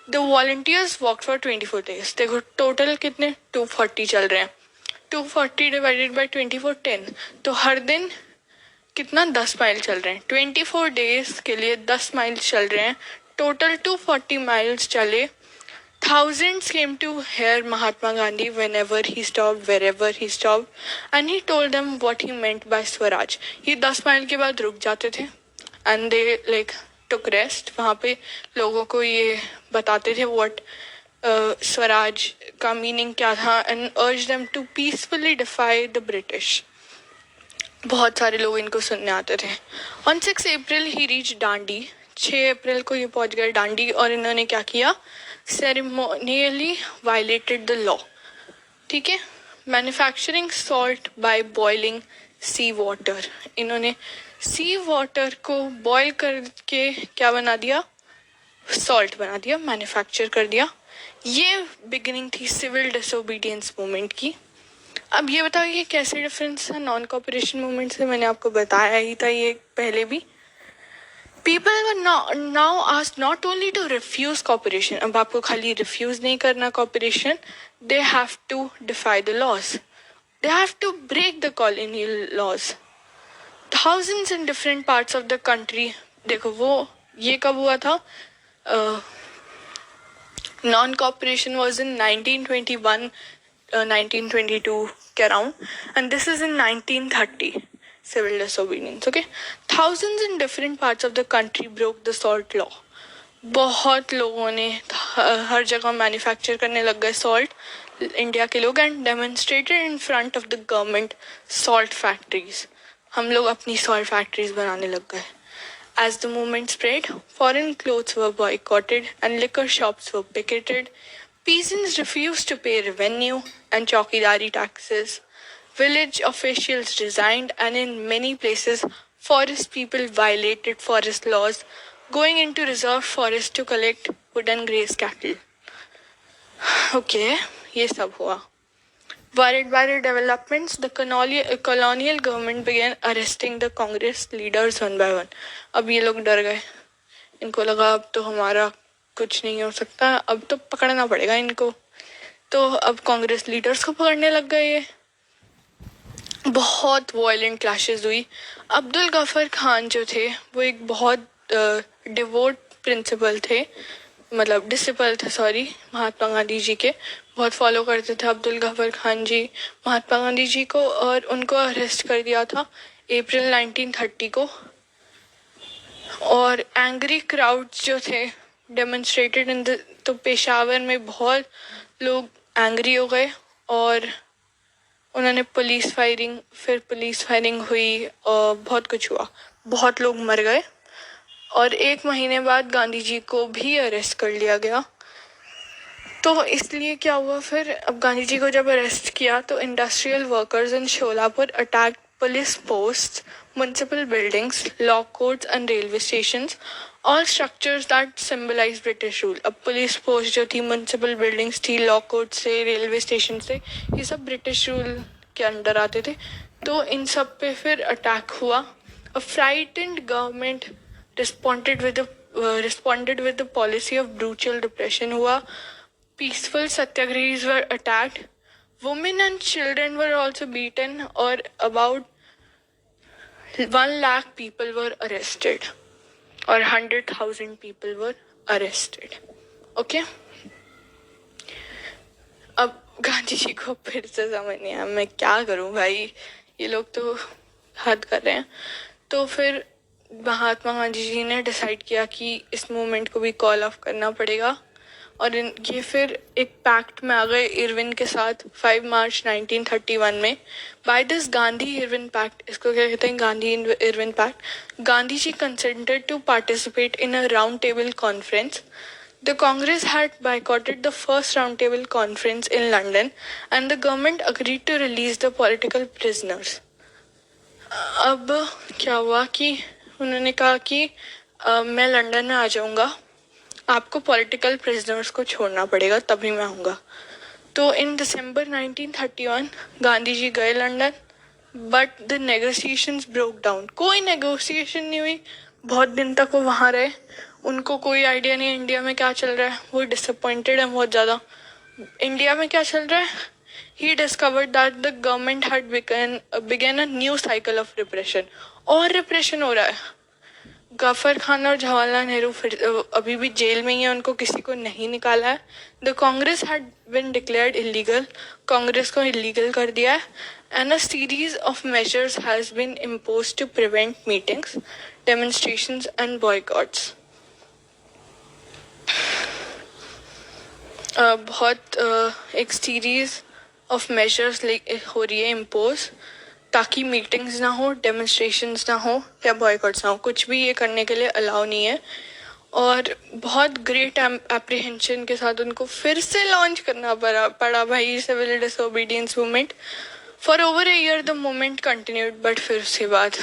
The volunteers walked for 24 days. देखो टोटल कितने 240 चल रहे हैं. 240 डिवाइडेड बाय 24 10, तो हर दिन कितना 10 माइल चल रहे हैं. 24 डेज के लिए 10 माइल चल रहे हैं. टोटल 240 माइल्स चले. Thousands came to hear Mahatma Gandhi whenever he stopped, wherever he stopped, and he told them what he meant by Swaraj. ये 10 माइल के बाद रुक जाते थे and they like took rest. वहाँ पे लोगों को ये बताते थे what स्वराज का मीनिंग क्या था and urged them to peacefully defy the British. बहुत सारे लोग इनको सुनने आते थे. On 6 April he reached Dandi. 6 अप्रैल को ये पहुंच गए डांडी और इन्होंने क्या किया? Ceremonially violated the law. ठीक है. Manufacturing salt by boiling sea water. इन्होंने सी वाटर को बॉयल करके क्या बना दिया? सॉल्ट बना दिया, मैन्युफैक्चर कर दिया. ये बिगिनिंग थी सिविल डिसोबीडियंस मूवमेंट की. अब ये बताओ ये कैसे डिफरेंस है नॉन कॉपरेशन मूवमेंट से? मैंने आपको बताया ही था ये पहले भी. People were now asked not only to refuse cooperation. अब आपको खाली refuse नहीं करना cooperation. They have to defy the laws. They have to break the colonial laws. Thousands in different parts of the country. देखो वो ये कब हुआ था? Non-cooperation was in 1921, 1922 के around, and this is in 1930. Civil disobedience. Okay, thousands in different parts of the country broke the salt law. बहुत लोगों ने हर जगह मैन्युफैक्चर करने लग गए सॉल्ट, इंडिया के लोग, and demonstrated in front of the government salt factories. हम लोग अपनी सॉल्ट फैक्ट्रीज बनाने लग गए. As the movement spread, foreign clothes were boycotted and liquor shops were picketed. Peasants refused to pay revenue and chowkidari taxes. Village officials resigned, and in many places, forest people violated forest laws, going into reserved forest to collect wood and graze cattle. Okay, ये सब हुआ. Worried by the developments, the colonial government began arresting the Congress leaders one by one. अब ये लोग डर गए. इनको लगा अब तो हमारा कुछ नहीं हो सकता, अब तो पकड़ना पड़ेगा इनको. तो अब कांग्रेस लीडर्स को पकड़ने लग गए. ये बहुत वायलेंट क्लैशेस हुई. अब्दुल गफर खान जो थे वो एक बहुत डिवोट प्रिंसिपल थे, मतलब डिसिपल थे सॉरी, महात्मा गांधी जी के बहुत फॉलो करते थे अब्दुल गफर खान जी महात्मा गांधी जी को, और उनको अरेस्ट कर दिया था अप्रैल 1930 को. और एंग्री क्राउड्स जो थे डेमोन्स्ट्रेटेड इन द, तो पेशावर में बहुत लोग एंग्री हो गए और उन्होंने पुलिस फायरिंग हुई और बहुत कुछ हुआ, बहुत लोग मर गए और 1 महीने बाद गांधी जी को भी अरेस्ट कर लिया गया। तो इसलिए क्या हुआ फिर, अब गांधी जी को जब अरेस्ट किया तो industrial workers in Sholapur attacked police post, municipal buildings, law courts and railway stations, all structures that symbolise British rule. अब पुलिस पोस्ट जो थी, म्युनिसिपल बिल्डिंग्स थी, लॉ कोर्ट से, रेलवे स्टेशन से, ये सब ब्रिटिश रूल के अंडर आते थे। तो इन सब पे फिर अटैक हुआ। अ frightened government responded with the policy of brutal repression हुआ। Peaceful satyagrahis were attacked. Women and children were also beaten, or about 1 lakh people were arrested, or 100,000 people were arrested. Okay? अब गांधी जी को फिर से समझ नहीं आया मैं क्या करूं भाई, ये लोग तो हद कर रहे हैं। तो फिर महात्मा गांधी जी ने डिसाइड किया कि इस मूवमेंट को भी कॉल ऑफ करना पड़ेगा और ये फिर एक पैक्ट में आ गए इरविन के साथ 5 मार्च 1931 में। By this Gandhi Irwin pact, इसको क्या कहते हैं, Gandhi Irwin pact, Gandhi ji consented to participate in a round table conference. The Congress had boycotted the first roundtable conference in London and the government agreed to release the political prisoners. अब क्या हुआ कि उन्होंने कहा कि मैं लंदन में आ जाऊंगा, आपको पॉलिटिकल प्रिजनर्स को छोड़ना पड़ेगा तभी मैं आऊँगा। तो इन दिसंबर 1931 गांधी जी गए London, but the negotiations broke down. कोई नेगोशिएशन नहीं हुई, बहुत दिन तक वो वहाँ रहे, उनको कोई आइडिया नहीं इंडिया में क्या चल रहा है, वो डिसअपॉइंटेड है बहुत ज़्यादा। इंडिया में क्या चल रहा है, he discovered that the government had begun a new cycle of repression, और रिप्रेशन हो रहा है। गफर खान और जवाहरलाल नेहरू फिर अभी भी जेल में ही है, उनको किसी को नहीं निकाला है। The Congress had been declared illegal, Congress को इलीगल कर दिया है। And a series of measures has been imposed to prevent meetings, demonstrations and boycotts. बहुत एक सीरीज ऑफ मेजर्स हो रही है इम्पोज, ताकि मीटिंग्स ना हो, डेमोन्स्ट्रेशंस ना हो या बॉयकॉट्स ना हो, कुछ भी ये करने के लिए अलाउ नहीं है। और बहुत ग्रेट एप्रीहेंशन के साथ उनको फिर से लॉन्च करना पड़ा भाई civil disobedience movement. For over a year the movement continued, but फिर उसके बाद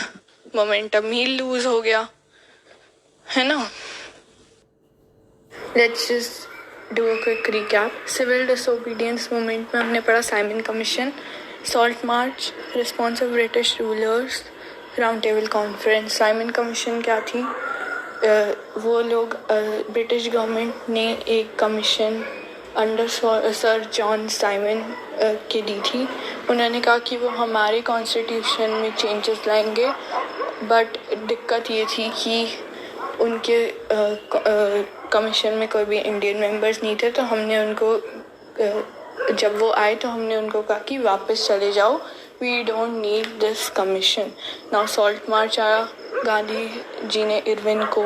मोमेंटम ही लूज हो गया, है ना। Let's just do a quick recap. Civil disobedience movement में हमने पढ़ा Simon commission, salt march, response of British rulers, round table conference. Simon commission क्या थी, वो लोग ब्रिटिश गवर्नमेंट ने एक commission under sir John Simon के दी थी। उन्होंने कहा कि वो हमारे कॉन्स्टिट्यूशन में चेंजेस लाएंगे, बट दिक्कत ये थी कि उनके कमीशन में कोई भी इंडियन मेंबर्स नहीं थे, तो हमने उनको जब वो आए तो हमने उनको कहा कि वापस चले जाओ, we don't need this commission. Now salt march आया, गांधी जी ने इरविन को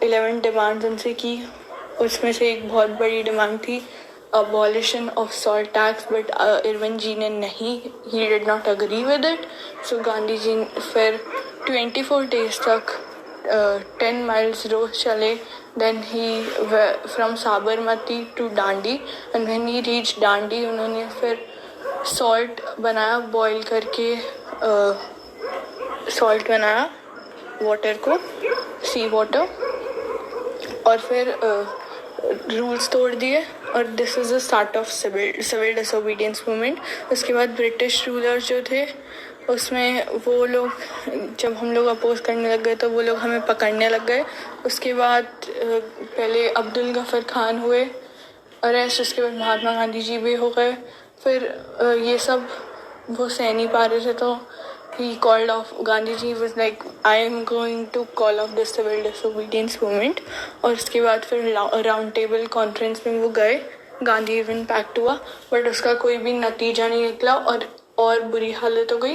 11 डिमांड्स उनसे की, उसमें से एक बहुत बड़ी डिमांड थी abolition of salt tax, but Irwin ji ने नहीं, he did not agree with it. So Gandhi ji फिर 24 डेज तक 10 miles रोज चले, then he from Sabarmati to Dandi, and when he reached डांडी उन्होंने फिर सॉल्ट बनाया, बॉईल करके सॉल्ट बनाया, वाटर को, सी वाटर, और फिर रूल्स तोड़ दिए, और this is the start of civil disobedience movement. उसके बाद ब्रिटिश रूलर्स जो थे उसमें वो लोग, जब हम लोग अपोज करने लग गए तो वो लोग हमें पकड़ने लग गए। उसके बाद पहले अब्दुल गफर खान हुए अरेस्ट, उसके बाद महात्मा गांधी जी भी हो गए। फिर ये सब वो सह नहीं पा रहे थे, तो he called off, Gandhi ji was like I am going to call off this civil disobedience movement. और उसके बाद फिर राउंड टेबल कॉन्फ्रेंस में वो गए, गांधी इवन पैक्ट हुआ, बट उसका कोई भी नतीजा नहीं निकला और बुरी हालत हो गई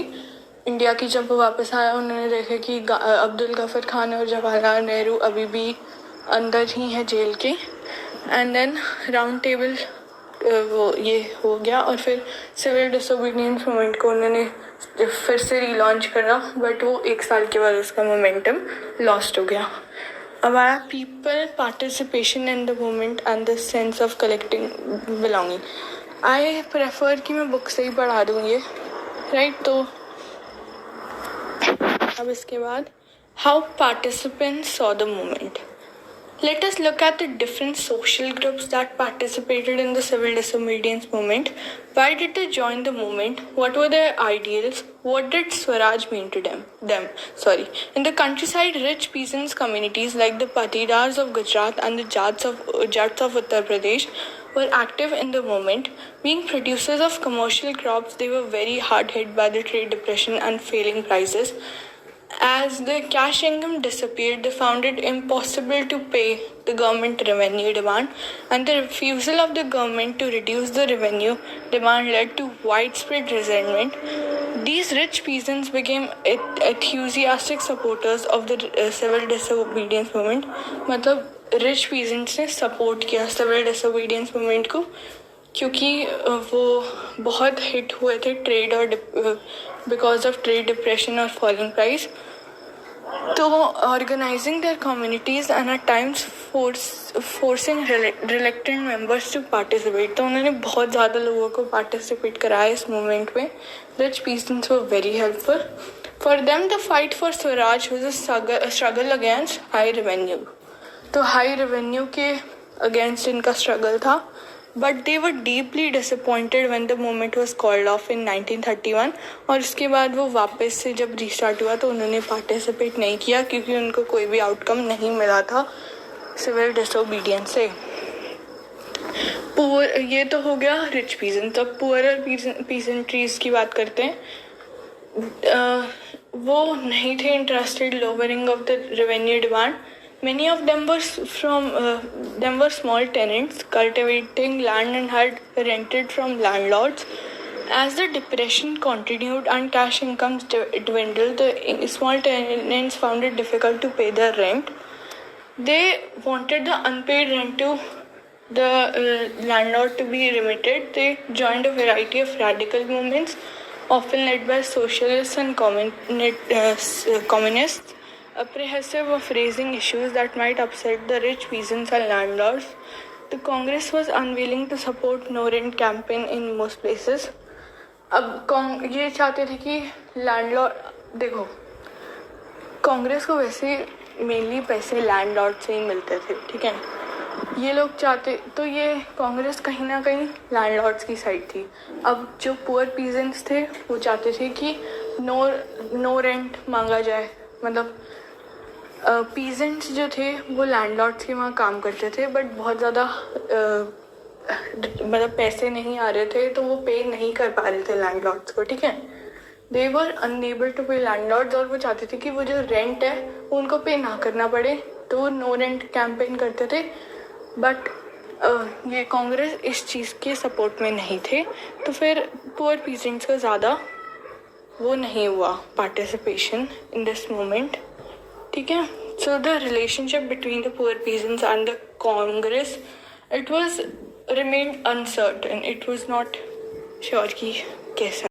इंडिया की। जब वो वापस आया उन्होंने देखा कि अब्दुल गफर खान और जवाहरलाल नेहरू अभी भी अंदर ही हैं जेल के। एंड देन राउंड टेबल वो ये हो गया और फिर सिविल डिसोबीडियंस मूवमेंट को उन्होंने फिर से रीलॉन्च करा, बट वो 1 साल के बाद उसका मोमेंटम लॉस्ट हो गया. अब आया people participation in the movement and the sense of collecting belonging. I prefer कि मैं बुक से ही पढ़ा दूँ ये, राइट. तो अब इसके बाद how participants saw the movement. Let us look at the different social groups that participated in the civil disobedience movement. Why did they join the movement? What were their ideals? What did Swaraj mean to them? In the countryside, rich peasants communities like the Patidars of Gujarat and the Jats of Uttar Pradesh were active in the movement. Being producers of commercial crops, they were very hard hit by the trade depression and failing prices. As the cash income disappeared, they found it impossible to pay the government revenue demand, and the refusal of the government to reduce the revenue demand led to widespread resentment. These rich peasants became enthusiastic supporters of the civil disobedience movement. मतलब rich peasants ने support किया civil disobedience movement को, क्योंकि वो बहुत hit हुए थे trade और बिकॉज ऑफ ट्रेड डिप्रेशन और फॉलिंग प्राइस. तो organising their communities and at times forcing reluctant members to participate. तो उन्होंने बहुत ज़्यादा लोगों को पार्टिसिपेट कराया इस मूवमेंट में. Rich peasants were very helpful. For them the fight for swaraj was a struggle against high revenue. तो हाई रेवेन्यू के अगेंस्ट इनका स्ट्रगल था. But they were deeply disappointed when the movement was called off in 1931. और उसके बाद वो वापस से जब रीस्टार्ट हुआ तो उन्होंने पार्टिसिपेट नहीं किया, क्योंकि उनको कोई भी आउटकम नहीं मिला था सिविल डिसोबीडियंस से. पुअर, ये तो हो गया रिच पीजेंट. तो पुअर और पीजेंट्रीज की बात करते हैं. वो नहीं थे interested lowering of the revenue demand. Many of them were small tenants cultivating land and had rented from landlords. As the depression continued and cash incomes dwindled, the small tenants found it difficult to pay their rent. They wanted the unpaid rent to the landlord to be remitted. They joined a variety of radical movements, often led by socialists and communists, apprehensive of raising issues that might upset the rich peasants and landlords. The Congress was unwilling to support no rent campaign in most places. अब ये चाहते थे कि landlord, देखो कांग्रेस को वैसे mainly पैसे landlord से ही मिलते थे, ठीक है. ये लोग चाहते, तो ये कांग्रेस कहीं ना कहीं लैंडलॉर्ड्स की साइड थी. अब जो पुअर पीजेंट्स थे वो चाहते थे कि नो रेंट मांगा जाए. मतलब पीजेंट्स जो थे वो लैंडलॉर्ड्स के वहाँ काम करते थे, बट बहुत ज़्यादा मतलब पैसे नहीं आ रहे थे, तो वो पे नहीं कर पा रहे थे लैंडलॉर्ड्स को, ठीक है. दे वर अनएबल टू पे लैंडलॉर्ड्स, और वो चाहते थे कि वो जो रेंट है वो उनको पे ना करना पड़े, तो वो नो रेंट कैंपेन करते थे. बट ये कांग्रेस इस चीज़ के सपोर्ट में नहीं थे, तो फिर पुअर पीजेंट्स का ज़्यादा वो नहीं हुआ पार्टिसिपेशन इन दिस मूवमेंट, ठीक है. So the relationship between the poor peasants and the Congress, it was remained uncertain. It was not sure कि कैसा